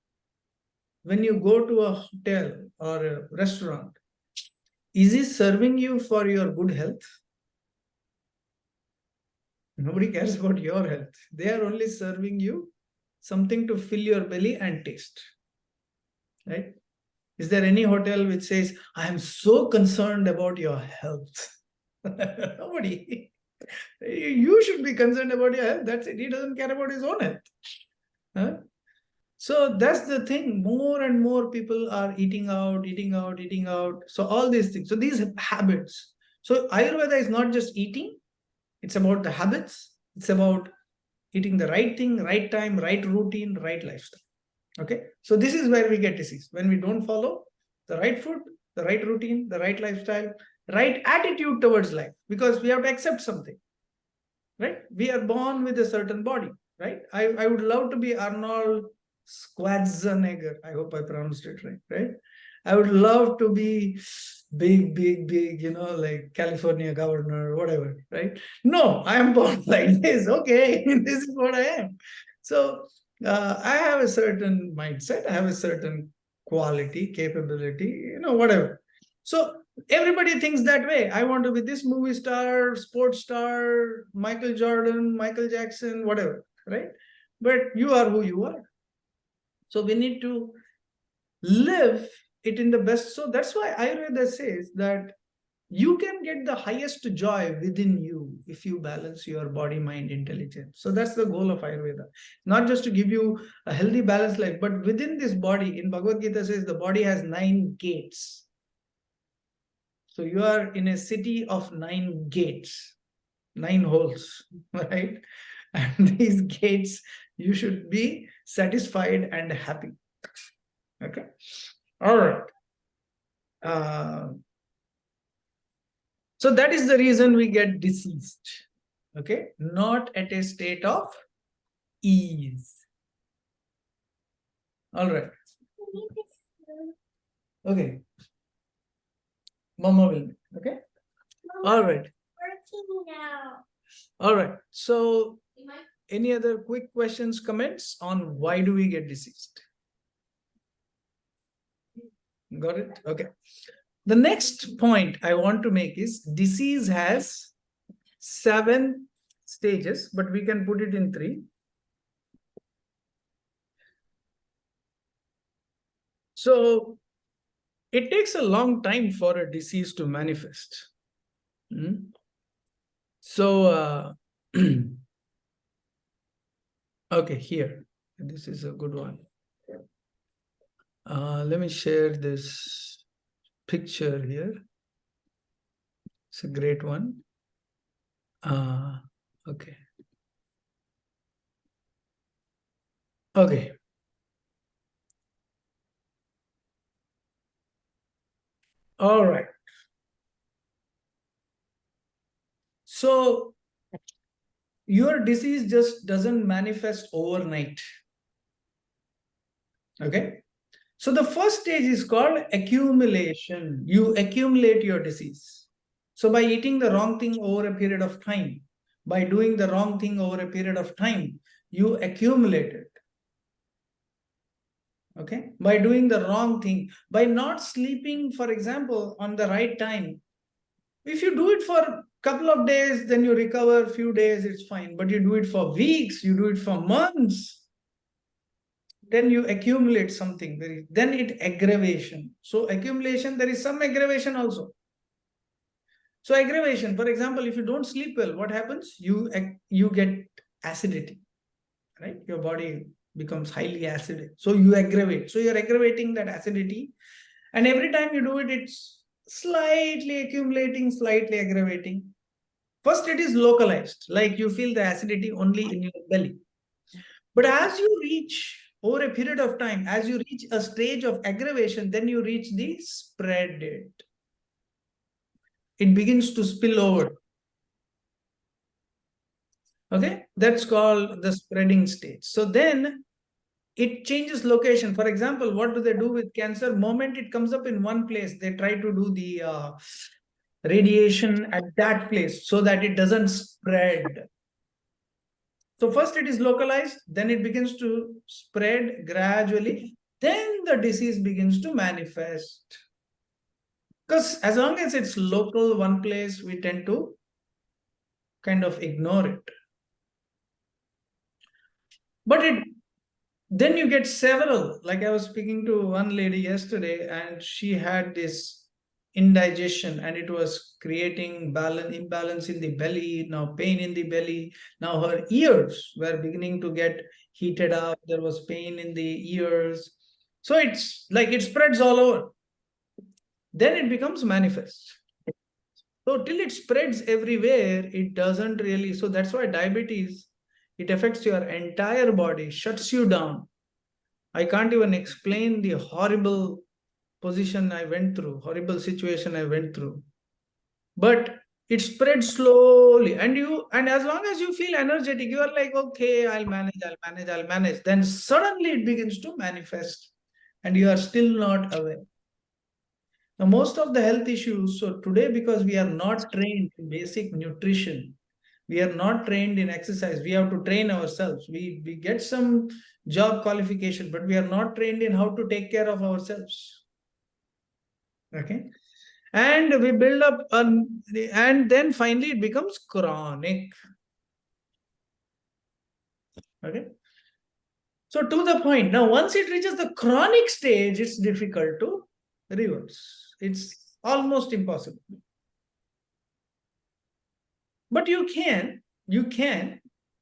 when you go to a hotel or a restaurant, is he serving you for your good health? Nobody cares about your health. They are only serving you something to fill your belly and taste. Right? Is there any hotel which says, I am so concerned about your health? Nobody. You should be concerned about your health. That's it. He doesn't care about his own health. Huh? So that's the thing. More and more people are eating out, eating out, eating out. So all these things. So these habits. So Ayurveda is not just eating. It's about the habits. It's about eating the right thing, right time, right routine, right lifestyle. Okay. So this is where we get disease. When we don't follow the right food, the right routine, the right lifestyle, right attitude towards life, because we have to accept something. Right? We are born with a certain body. Right? I would love to be Arnold Schwarzenegger. I hope I pronounced it right. Right? I would love to be big, like California governor or whatever, right? No, I am born like this. Okay, this is what I am. So I have a certain mindset, I have a certain quality, capability, whatever. So everybody thinks that way. I want to be this movie star, sports star, Michael Jordan, Michael Jackson, whatever, right? But you are who you are. So we need to live it in the best. So that's why Ayurveda says that you can get the highest joy within you if you balance your body, mind, intelligence. So that's the goal of Ayurveda. Not just to give you a healthy, balanced life, but within this body, in Bhagavad Gita says the body has 9 gates. So you are in a city of 9 gates, 9 holes, right? And these gates, you should be satisfied and happy. Okay. All right. So that is the reason we get diseased. Okay. Not at a state of ease. All right. Okay. Mama will. Okay. All right. All right. So any other quick questions, comments on why do we get diseased? Got it? Okay. The next point I want to make is disease has 7 stages, but we can put it in 3. So it takes a long time for a disease to manifest. So, okay, here, this is a good one. Let me share this picture here. It's a great one. Okay. Okay. All right. So your disease just doesn't manifest overnight. Okay. So the first stage is called accumulation. You accumulate your disease. So by eating the wrong thing over a period of time, by doing the wrong thing over a period of time, you accumulate it. Okay. By doing the wrong thing, by not sleeping, for example, on the right time. If you do it for a couple of days, then you recover a few days, it's fine. But you do it for weeks, you do it for months, then you accumulate something, then it aggravation. So accumulation, there is some aggravation also. So aggravation, for example, if you don't sleep well, what happens? You get acidity, right? Your body becomes highly acidic. So you aggravate. So you're aggravating that acidity. And every time you do it, it's slightly accumulating, slightly aggravating. First, it is localized, like you feel the acidity only in your belly. But as you reach over a period of time, as you reach a stage of aggravation, then you reach the spread it. It begins to spill over. Okay, that's called the spreading stage. So then it changes location. For example, what do they do with cancer? Moment it comes up in one place, they try to do the radiation at that place so that it doesn't spread. So first it is localized, then it begins to spread gradually, then the disease begins to manifest. Because as long as it's local, one place, we tend to kind of ignore it. But then you get several. Like I was speaking to one lady yesterday, and she had this indigestion, and it was creating imbalance in the belly, now pain in the belly. Now her ears were beginning to get heated up. There was pain in the ears. So it's like it spreads all over. Then it becomes manifest. So till it spreads everywhere, it doesn't really. So that's why diabetes, it affects your entire body, shuts you down. I can't even explain the horrible position I went through, horrible situation I went through. But it spreads slowly, and as long as you feel energetic, you are like, okay, I'll manage. Then suddenly it begins to manifest, and you are still not aware. Now, most of the health issues, so today, because we are not trained in basic nutrition, we are not trained in exercise, we have to train ourselves. We get some job qualification, but we are not trained in how to take care of ourselves. Okay. And we build up, and then finally it becomes chronic. Okay. So to the point, now once it reaches the chronic stage, it's difficult to reverse. It's almost impossible. But you can,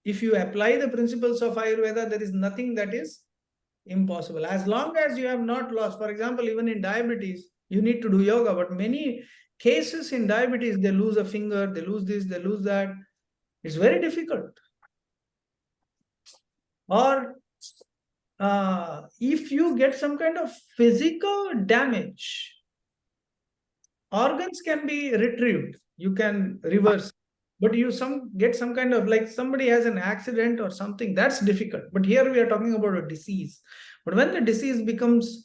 if you apply the principles of Ayurveda, there is nothing that is impossible. As long as you have not lost, for example, even in diabetes, you need to do yoga, but many cases in diabetes, they lose a finger, they lose this, they lose that. It's very difficult. Or if you get some kind of physical damage, organs can be retrieved, you can reverse, but you get some kind of, like somebody has an accident or something, that's difficult. But here we are talking about a disease. But when the disease becomes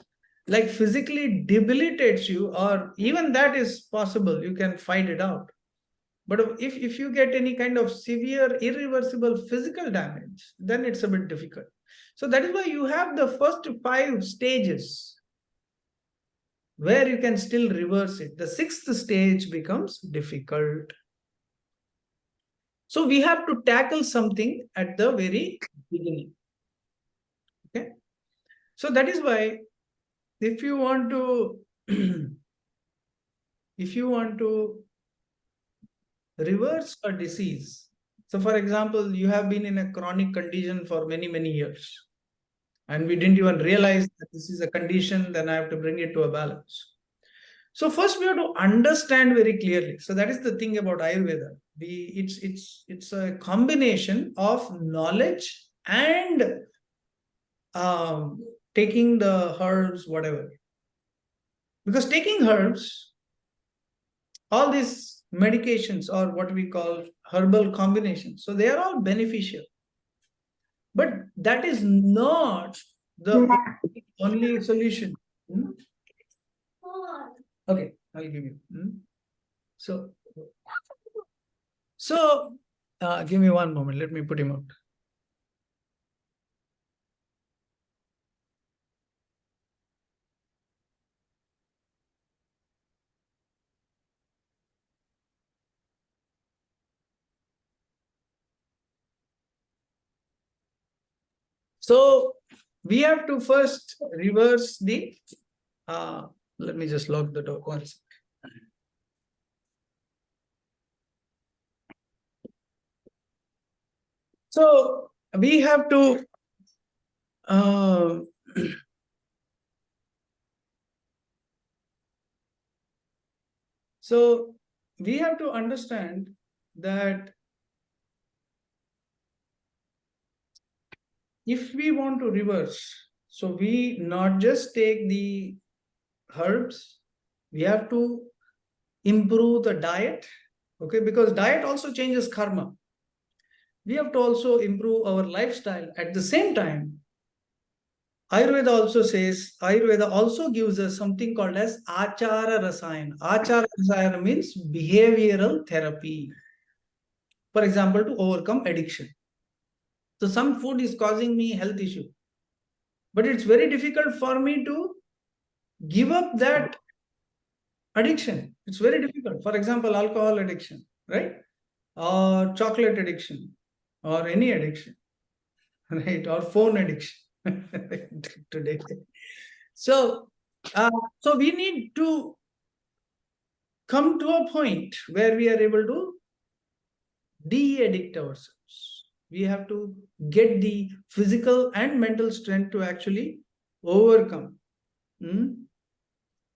like physically debilitates you, or even that is possible, you can fight it out. But if you get any kind of severe irreversible physical damage, then it's a bit difficult. So that is why you have the first 5 stages where you can still reverse it. The 6th stage becomes difficult. So we have to tackle something at the very beginning. Okay. So that is why if you want to reverse a disease, so for example, you have been in a chronic condition for many years, and we didn't even realize that this is a condition, then I have to bring it to a balance. So first we have to understand very clearly. So that is the thing about Ayurveda. It's a combination of knowledge and taking the herbs, whatever. Because taking herbs, all these medications or what we call herbal combinations. So they are all beneficial. But that is not the only solution. Hmm? Okay, I'll give you. So, give me one moment. Let me put him out. So we have to first reverse the, let me just lock the door once. So we have to, so we have to understand that if we want to reverse, so we not just take the herbs, we have to improve the diet, okay, because diet also changes karma. We have to also improve our lifestyle. At the same time, Ayurveda also gives us something called as Achara Rasayana. Achara Rasayana means behavioral therapy. For example, to overcome addiction. So some food is causing me health issue, but it's very difficult for me to give up that addiction. It's very difficult. For example, alcohol addiction, right? Or chocolate addiction, or any addiction, right? Or phone addiction today. So, so we need to come to a point where we are able to de-addict ourselves. We have to get the physical and mental strength to actually overcome.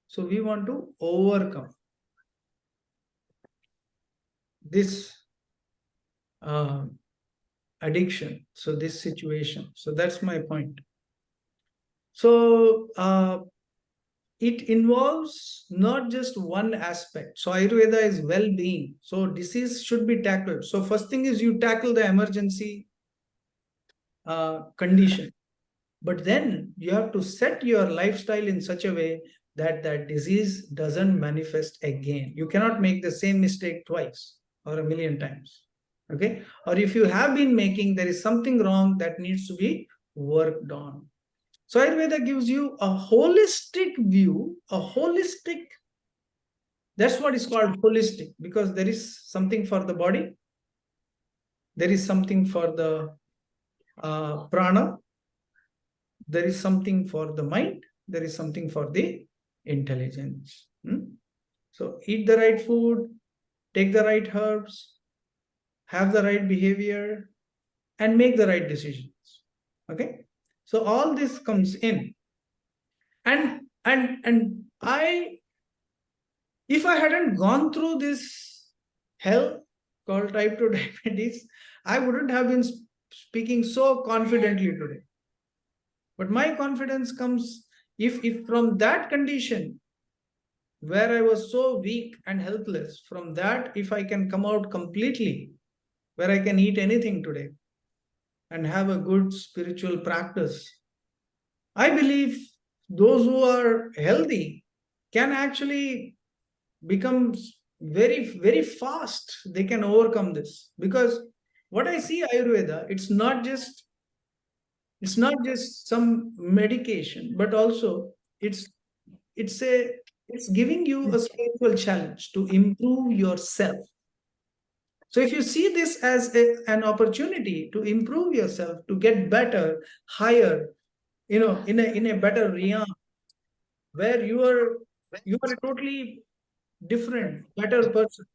So we want to overcome this addiction, so this situation. So that's my point. So it involves not just one aspect. So Ayurveda is well-being. So disease should be tackled. So first thing is you tackle the emergency condition. But then you have to set your lifestyle in such a way that that disease doesn't manifest again. You cannot make the same mistake twice or a million times. Okay? Or if you have been making, there is something wrong that needs to be worked on. So Ayurveda gives you a holistic view, that's what is called holistic, because there is something for the body, there is something for the prana, there is something for the mind, there is something for the intelligence. So eat the right food, take the right herbs, have the right behavior, and make the right decisions. Okay, so all this comes in, and if I hadn't gone through this hell called type 2 diabetes, I wouldn't have been speaking so confidently today. But my confidence comes if from that condition where I was so weak and helpless, from that, if I can come out completely, where I can eat anything today and have a good spiritual practice, I believe those who are healthy can actually become very, very fast. They can overcome this, because what I see Ayurveda, it's not just some medication, but also it's giving you a spiritual challenge to improve yourself. So if you see this as an opportunity to improve yourself, to get better, higher, in a better realm, where you are a totally different, better person.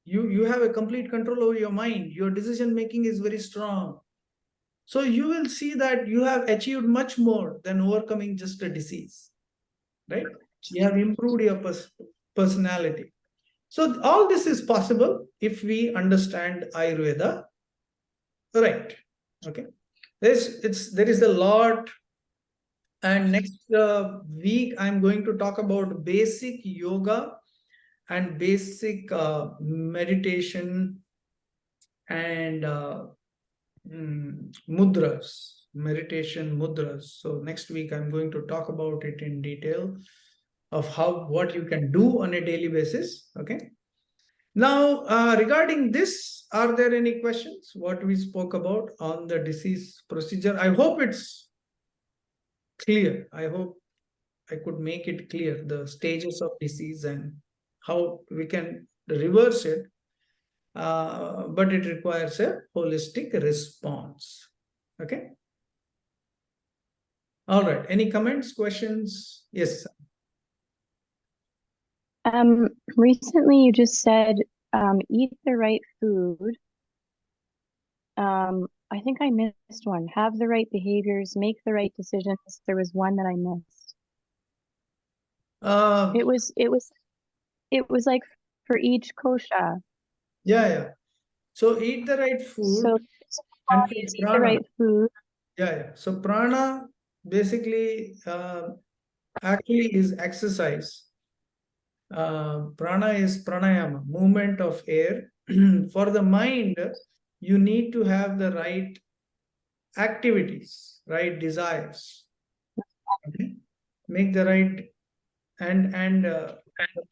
You have a complete control over your mind. Your decision making is very strong. So you will see that you have achieved much more than overcoming just a disease, right? You have improved your personality. So all this is possible if we understand Ayurveda, right? Okay. There is a lot, and next week I'm going to talk about basic yoga and basic meditation and mudras, meditation mudras. So next week I'm going to talk about it in detail of what you can do on a daily basis. Okay. Now, regarding this, are there any questions? What we spoke about on the disease procedure? I hope it's clear. I hope I could make it clear, the stages of disease and how we can reverse it. But it requires a holistic response. Okay. All right. Any comments, questions? Yes. Recently you just said, eat the right food. I think I missed one. Have the right behaviors, make the right decisions. There was one that I missed. Uh, It was like for each kosha. yeah. So eat the right food So and for eat the prana. right food. Yeah. So prana basically actually is exercise. Prana is pranayama, movement of air. For the mind, you need to have the right activities, right desires. Okay? Make the right and the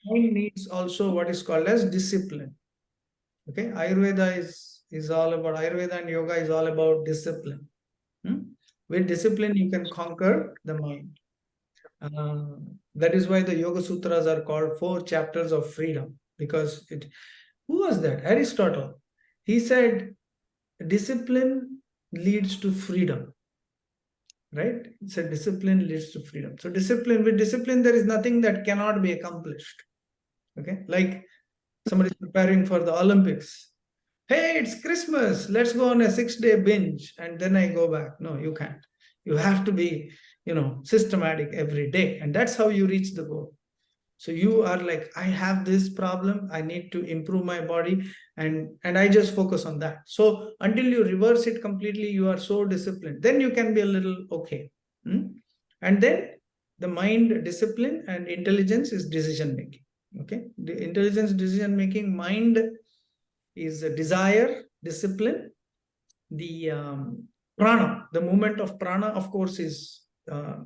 mind needs also what is called as discipline. Okay, Ayurveda is all about Ayurveda and yoga is all about discipline. With discipline, you can conquer the mind. That is why the Yoga Sutras are called 4 chapters of freedom. Because who was that? Aristotle. He said, discipline leads to freedom. Right? He said, discipline leads to freedom. So with discipline, there is nothing that cannot be accomplished. Okay, like somebody is preparing for the Olympics. Hey, it's Christmas. Let's go on a 6-day binge, and then I go back. No, you can't. You have to be, systematic every day, and that's how you reach the goal. So you are like, I have this problem. I need to improve my body, and I just focus on that. So until you reverse it completely, you are so disciplined. Then you can be a little okay. And then the mind discipline and intelligence is decision making. Okay, the intelligence decision making, mind is a desire, discipline. The prana, the movement of prana, of course, is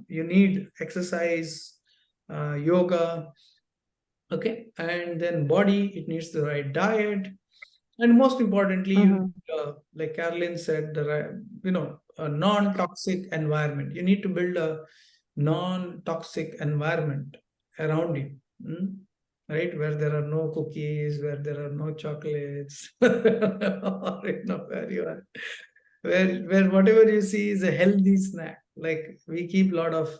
you need exercise, yoga. Okay, and then body, it needs the right diet, and most importantly, like Carolyn said, a non-toxic environment. You need to build a non-toxic environment around you. Right, where there are no cookies, where there are no chocolates, or where you are, where whatever you see is a healthy snack. Like we keep a lot of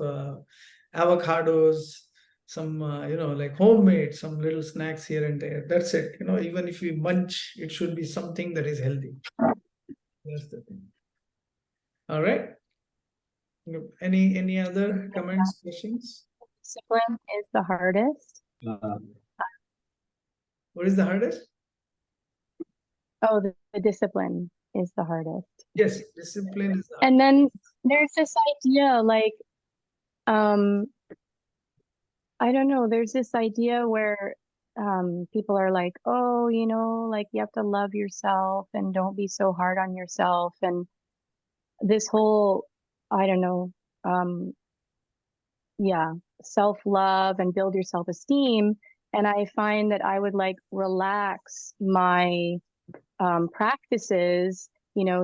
avocados, some like homemade, some little snacks here and there. That's it. Even if we munch, it should be something that is healthy. That's the thing. All right. Any other comments, questions? Discipline is the hardest. What is the hardest? Oh, the discipline is the hardest. Yes, discipline is the hardest. And then there's this idea like, I don't know, there's this idea where people are like, oh, like you have to love yourself and don't be so hard on yourself. And this whole, I don't know, self-love and build your self-esteem. And I find that I would like relax my practices,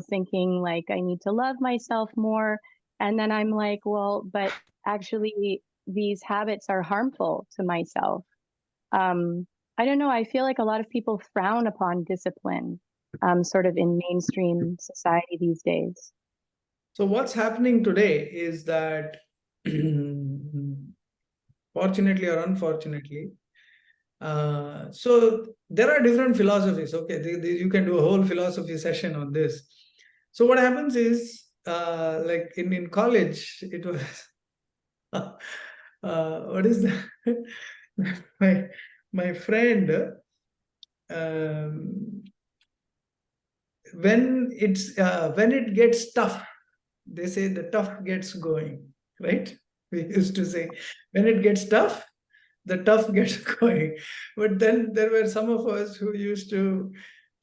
thinking like I need to love myself more. And then I'm like, well, but actually these habits are harmful to myself. I don't know. I feel like a lot of people frown upon discipline, sort of in mainstream society these days. So what's happening today is that, fortunately or unfortunately, so there are different philosophies. Okay, you can do a whole philosophy session on this. So what happens is, like in college, it was what is that? my friend, when it gets tough, they say the tough gets going, right? We used to say, when it gets tough, the tough gets going. But then there were some of us who used to,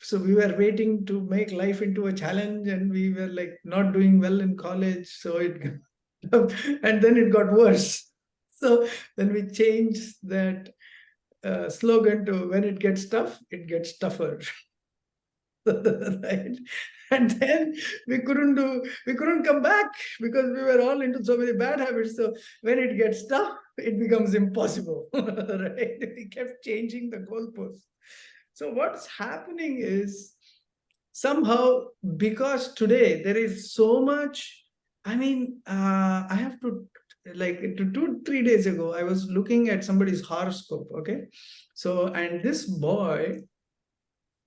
so we were waiting to make life into a challenge, and we were like not doing well in college. So it, and then it got worse. So then we changed that slogan to when it gets tough, it gets tougher. Right? And then we couldn't come back because we were all into so many bad habits. So when it gets tough, it becomes impossible. Right? We kept changing the goalposts. So what's happening is somehow, because today there is so much, I mean, I have to, like 2 3 days ago, I was looking at somebody's horoscope. Okay. So, and this boy,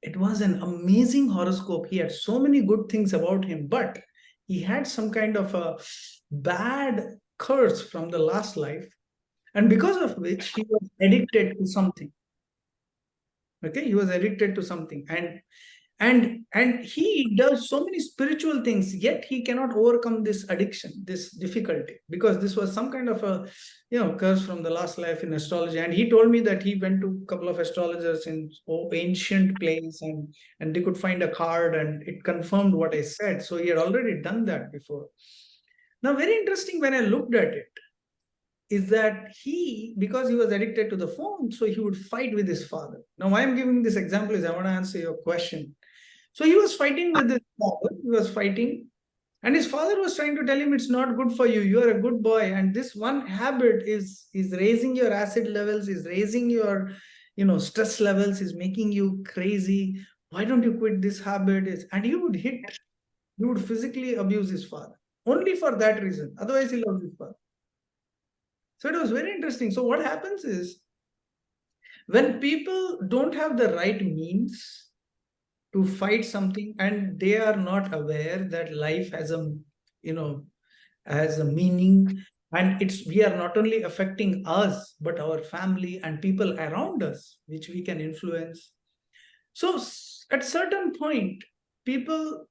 it was an amazing horoscope. He had so many good things about him, but he had some kind of a bad curse from the last life, and because of which he was addicted to something. Okay, he was addicted to something, and he does so many spiritual things, yet he cannot overcome this addiction, this difficulty, because this was some kind of a curse from the last life in astrology. And he told me that he went to a couple of astrologers in ancient place, and they could find a card and it confirmed what I said. So he had already done that before. Now, very interesting, when I looked at it, is that he, because he was addicted to the phone, so he would fight with his father. Now, why I'm giving this example is I want to answer your question. So he was fighting with his father, he was fighting, and his father was trying to tell him it's not good for you. You are a good boy, and this one habit is raising your acid levels, is raising your stress levels, is making you crazy. Why don't you quit this habit? And he would physically abuse his father only for that reason. Otherwise, he loves his father. So it was very interesting. So what happens is, when people don't have the right means to fight something, and they are not aware that life has a meaning, and we are not only affecting us but our family and people around us, which we can influence. So at certain point, people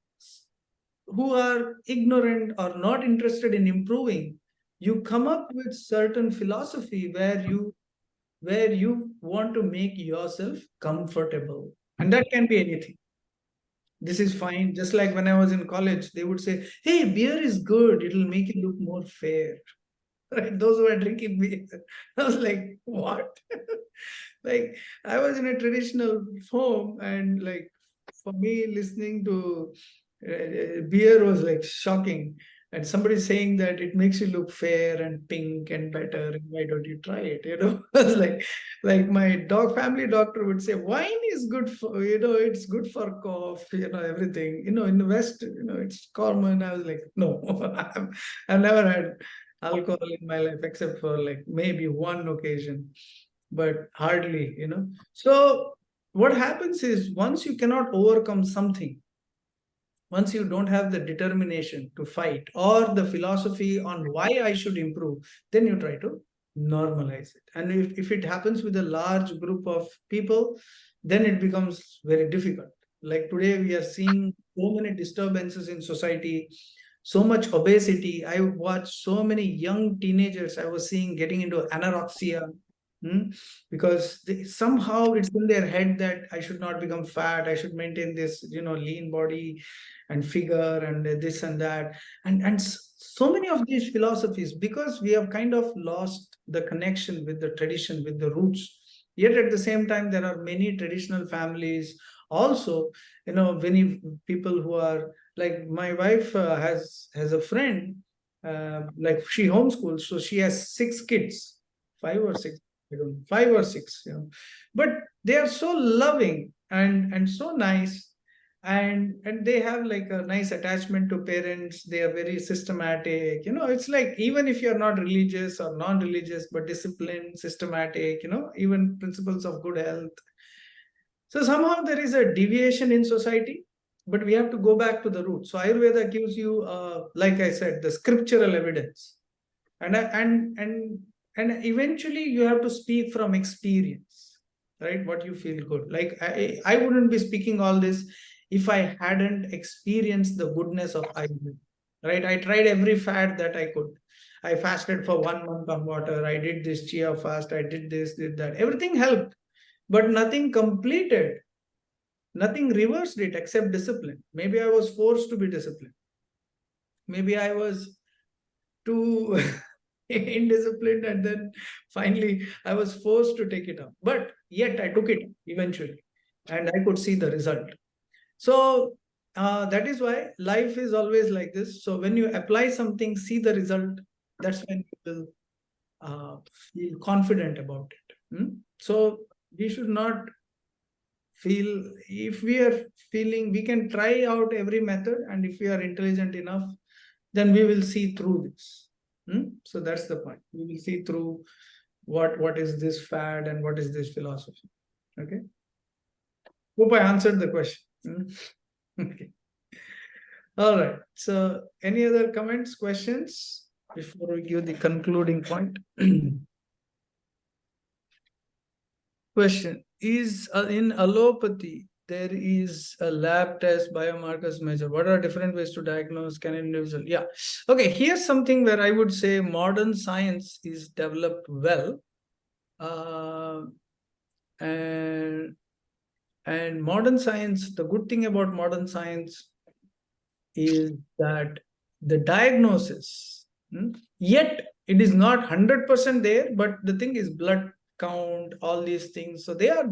who are ignorant or not interested in improving, you come up with certain philosophy where you want to make yourself comfortable, and that can be anything. This is fine. Just like when I was in college, they would say, hey, beer is good, it'll make you look more fair. Right? Those who are drinking beer. I was like, what? Like, I was in a traditional home, and like, for me, listening to beer was like shocking. And somebody saying that it makes you look fair and pink and better, and why don't you try it? I was like my family doctor would say, wine is good for, it's good for cough, everything. In the West, it's common. I was like, no, I've never had alcohol in my life except for like maybe one occasion, but hardly. So what happens is, once you cannot overcome something, once you don't have the determination to fight or the philosophy on why I should improve, then you try to normalize it. And if it happens with a large group of people, then it becomes very difficult. Like today, we are seeing so many disturbances in society, so much obesity. I watched so many young teenagers I was seeing getting into anorexia. Because somehow it's in their head that I should not become fat, I should maintain this lean body and figure and this and that, and so many of these philosophies, because we have kind of lost the connection with the tradition, with the roots. Yet at the same time, there are many traditional families also, many people who are like, my wife has a friend, like she homeschools, so she has 6 kids, 5 or 6, I don't know, 5 or 6, but they are so loving and so nice, and they have like a nice attachment to parents. They are very systematic. It's like, even if you're not religious or non-religious, but disciplined, systematic, even principles of good health. So somehow there is a deviation in society, but we have to go back to the root. So Ayurveda gives you, like I said, the scriptural evidence, and eventually you have to speak from experience, right? What you feel good. Like I wouldn't be speaking all this if I hadn't experienced the goodness of Ayurveda, right? I tried every fad that I could. I fasted for 1 month on water. I did this chia fast. I did this, did that. Everything helped, but nothing completed. Nothing reversed it except discipline. Maybe I was forced to be disciplined. Maybe I was too indisciplined, and then finally I was forced to take it up. But yet I took it eventually, and I could see the result. So that is why life is always like this. So when you apply something, see the result, that's when you will feel confident about it. So we should not feel, if we are feeling, we can try out every method, and if we are intelligent enough, then we will see through this. So that's the point. We will see through what is this fad and what is this philosophy. Okay. Hope I answered the question. Okay. All right. So any other comments, questions before we give the concluding point? Question is, in allopathy, there is a lab test, biomarkers measure. What are different ways to diagnose? Can an individual? Yeah. Okay. Here's something where I would say modern science is developed well, and modern science. The good thing about modern science is that the diagnosis, yet it is not 100% there, but the thing is blood count, all these things. So they are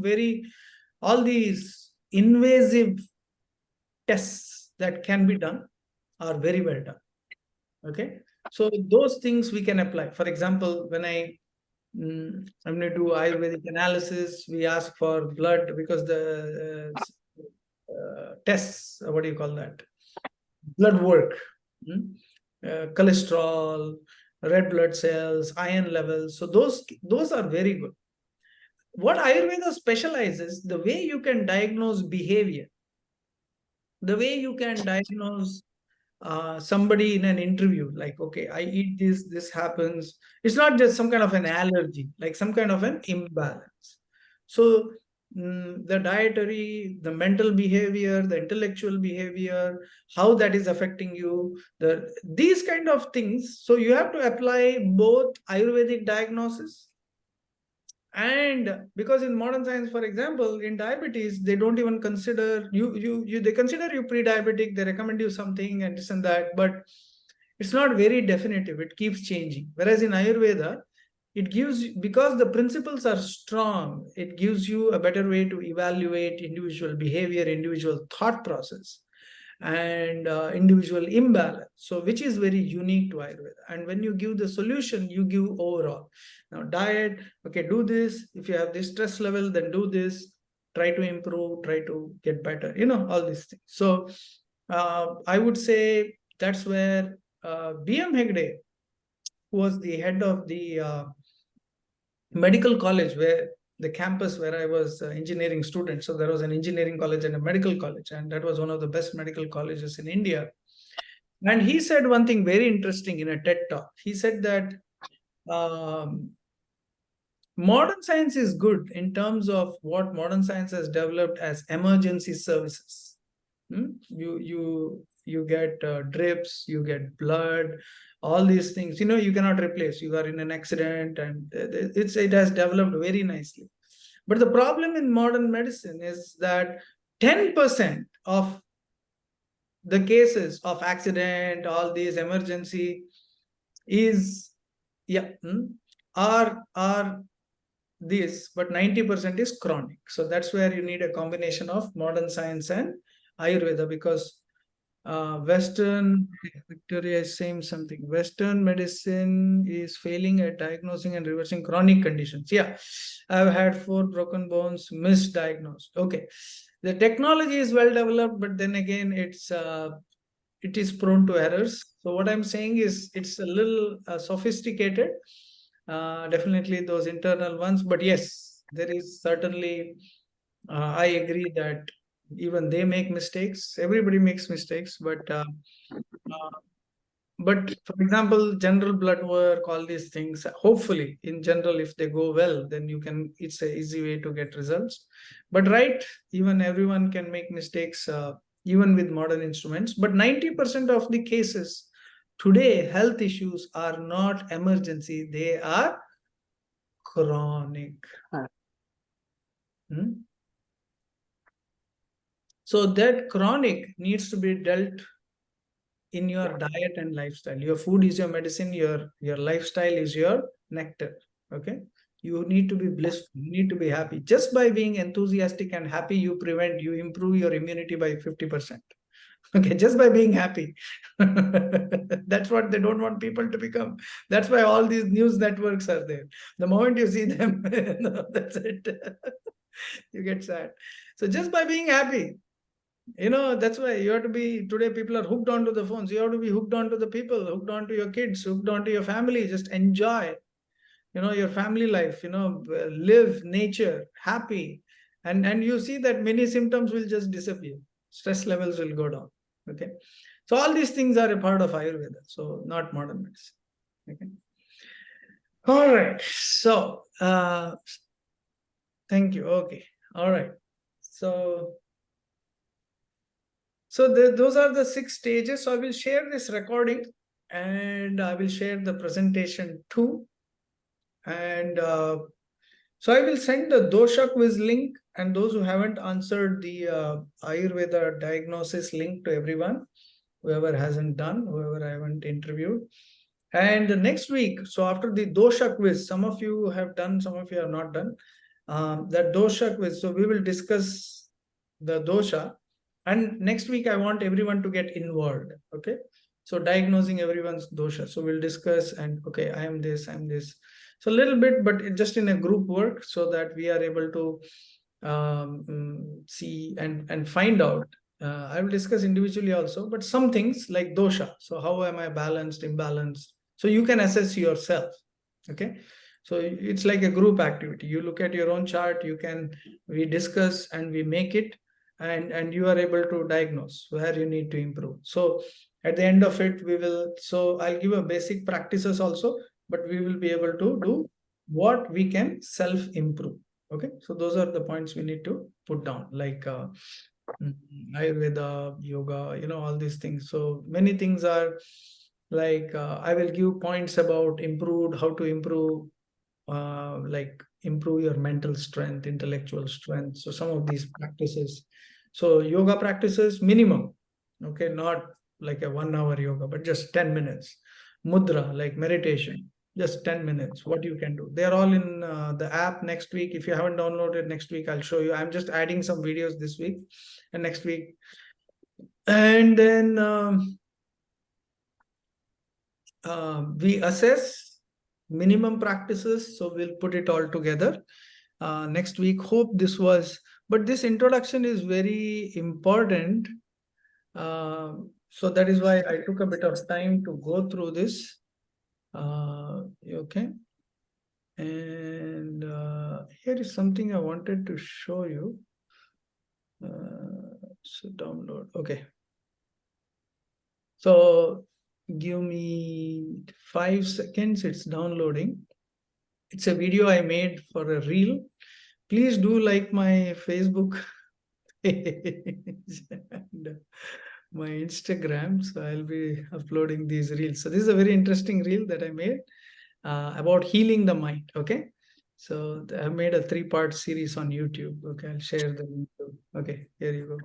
all these invasive tests that can be done are very well done. Okay. So those things we can apply. For example, when I'm going to do Ayurvedic analysis, we ask for blood because the tests, what do you call that? Blood work, cholesterol, red blood cells, iron levels. So those are very good. What Ayurveda specializes, the way you can diagnose behavior, the way you can diagnose somebody in an interview, like, okay, I eat this happens. It's not just some kind of an allergy, like some kind of an imbalance. So the dietary, the mental behavior, the intellectual behavior, how that is affecting you, these kind of things. So you have to apply both Ayurvedic diagnosis, and because in modern science, for example, in diabetes, they don't even consider you they consider you pre-diabetic, they recommend you something and this and that, but it's not very definitive. It keeps changing. Whereas in Ayurveda, it gives, because the principles are strong, it gives you a better way to evaluate individual behavior, individual thought process, and individual imbalance. So which is very unique to Ayurveda. And when you give the solution, you give overall. Now diet, okay, do this. If you have this stress level, then do this. Try to improve, try to get better, all these things. So I would say that's where B.M. Hegde, who was the head of the medical college, where the campus where I was engineering student. So there was an engineering college and a medical college, and that was one of the best medical colleges in India. And he said one thing very interesting in a TED talk. He said that modern science is good in terms of what modern science has developed as emergency services. You get drips, you get blood, all these things. You cannot replace. You are in an accident, and it has developed very nicely. But the problem in modern medicine is that 10% of the cases of accident, all these emergency, are this, but 90% is chronic. So that's where you need a combination of modern science and Ayurveda, because Western, Victoria is saying something. Western medicine is failing at diagnosing and reversing chronic conditions. Yeah, I've had 4 broken bones, misdiagnosed. Okay, the technology is well developed, but then again, it is prone to errors. So what I'm saying is, it's a little sophisticated. Definitely those internal ones, but yes, there is certainly. I agree that even they make mistakes. Everybody makes mistakes, but for example, general blood work, all these things, hopefully in general, if they go well, then it's an easy way to get results. But right, even everyone can make mistakes, even with modern instruments. But 90% of the cases Today, health issues are not emergency, they are chronic. Hmm? So that chronic needs to be dealt in your diet and lifestyle. Your food is your medicine, your lifestyle is your nectar. Okay. You need to be blissful, you need to be happy. Just by being enthusiastic and happy, you improve your immunity by 50%. Okay, just by being happy. That's what they don't want people to become. That's why all these news networks are there. The moment you see them, no, that's it. You get sad. So just by being happy, that's why you have to be, today people are hooked onto the phones. You have to be hooked onto the people, hooked onto your kids, hooked onto your family. Just enjoy, your family life, live nature, happy. And you see that many symptoms will just disappear. Stress levels will go down. Okay. So all these things are a part of Ayurveda. So not modern medicine. Okay. All right. So thank you. Okay. All right. So those are the 6 stages. So I will share this recording and I will share the presentation too. And so I will send the dosha quiz link, and those who haven't answered the Ayurveda diagnosis link to everyone, whoever hasn't done, whoever I haven't interviewed. And next week, so after the dosha quiz, some of you have done, some of you have not done that dosha quiz. So we will discuss the dosha. And next week, I want everyone to get involved. Okay. So diagnosing everyone's dosha. So we'll discuss and okay, I am this, I'm this. So a little bit, but just in a group work so that we are able to see and find out. I will discuss individually also, but some things like dosha. So how am I balanced, imbalanced? So you can assess yourself. Okay. So it's like a group activity. You look at your own chart, we discuss and we make it, and you are able to diagnose where you need to improve. So at the end of it, so I'll give a basic practices also, but we will be able to do what we can self-improve. Okay. So those are the points we need to put down, like Ayurveda, yoga, all these things. So many things are like, I will give points about how to improve, like improve your mental strength, intellectual strength. So some of these practices. So yoga practices minimum, okay, not like a 1 hour yoga, but just 10 minutes. Mudra, like meditation, just 10 minutes. What you can do. They're all in the app next week. If you haven't downloaded, next week I'll show you. I'm just adding some videos this week and next week. And then we assess minimum practices. So we'll put it all together next week. Hope this was, but this introduction is very important. So that is why I took a bit of time to go through this. Okay. And here is something I wanted to show you. So download. Okay. So give me 5 seconds. It's downloading. It's a video I made for a reel. Please do like my Facebook page and my Instagram. So I'll be uploading these reels. So this is a very interesting reel that I made about healing the mind. Okay. So I made a 3-part series on YouTube. Okay. I'll share the link. Okay. Here you go.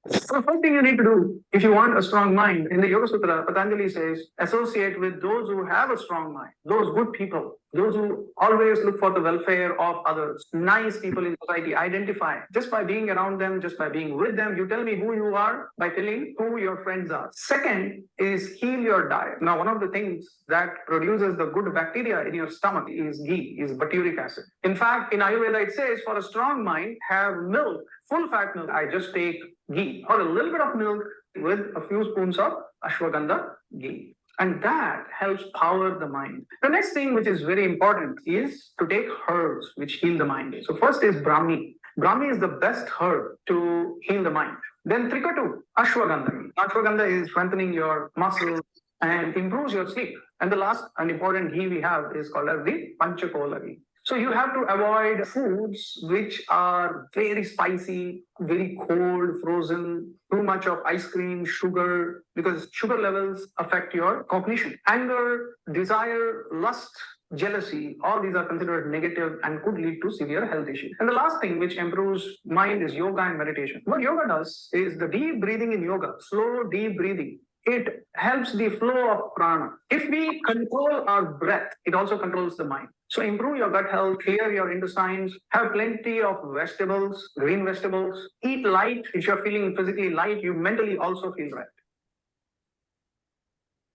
So the first thing you need to do if you want a strong mind, in the Yoga Sutra, Patanjali says, associate with those who have a strong mind, those good people, those who always look for the welfare of others, nice people in society. Identify just by being around them, just by being with them. You tell me who you are by telling who your friends are. Second is heal your diet. Now, one of the things that produces the good bacteria in your stomach is ghee, is butyric acid. In fact, in Ayurveda, it says for a strong mind, have milk, full fat milk. I just take ghee or a little bit of milk with a few spoons of ashwagandha ghee. And that helps power the mind. The next thing which is very important is to take herbs which heal the mind. So first is Brahmi. Brahmi is the best herb to heal the mind. Then Trikatu, ashwagandha. Ashwagandha is strengthening your muscles and improves your sleep. And the last and important ghee we have is called as the Panchakola ghee. So you have to avoid foods which are very spicy, very cold, frozen, too much of ice cream, sugar, because sugar levels affect your cognition. Anger, desire, lust, jealousy, all these are considered negative and could lead to severe health issues. And the last thing which improves mind is yoga and meditation. What yoga does is the deep breathing in yoga, slow, deep breathing. It helps the flow of prana. If we control our breath, it also controls the mind. So improve your gut health, clear your intestines, have plenty of vegetables, green vegetables, eat light. If you're feeling physically light, you mentally also feel right.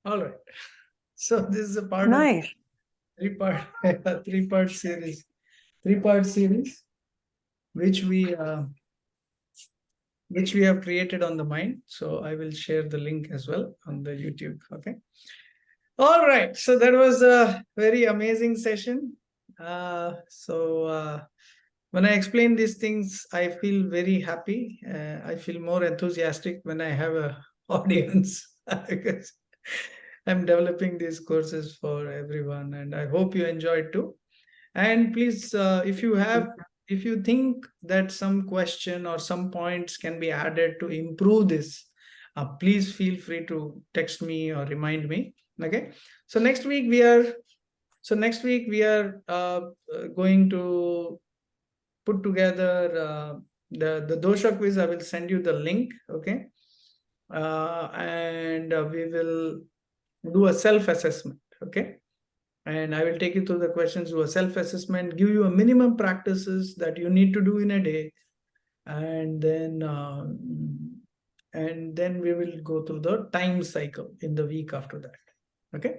All right. So this is a part Nice. of three-part series, which we have created on the mind. So I will share the link as well on the YouTube. Okay. All right. So that was a very amazing session. When I explain these things, I feel very happy. I feel more enthusiastic when I have a audience because I'm developing these courses for everyone, and I hope you enjoyed too. And please, if you think that some question or some points can be added to improve this, please feel free to text me or remind me. Okay. So next week we are going to put together the dosha quiz. I will send you the link. Okay. And we will do a self-assessment. Okay. And I will take you through the questions, do a self-assessment, give you a minimum practices that you need to do in a day. And then we will go through the time cycle in the week after that. Okay.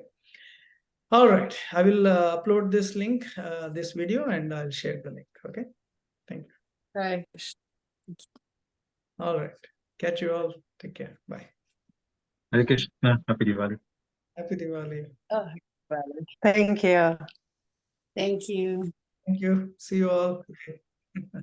All right. I will upload this link, this video, and I'll share the link. Okay. Thank you. Right. All right. Catch you all. Take care. Bye. Hare Krishna. Happy Diwali. Happy Diwali. Oh, Thank you. thank you. Thank you. See you all.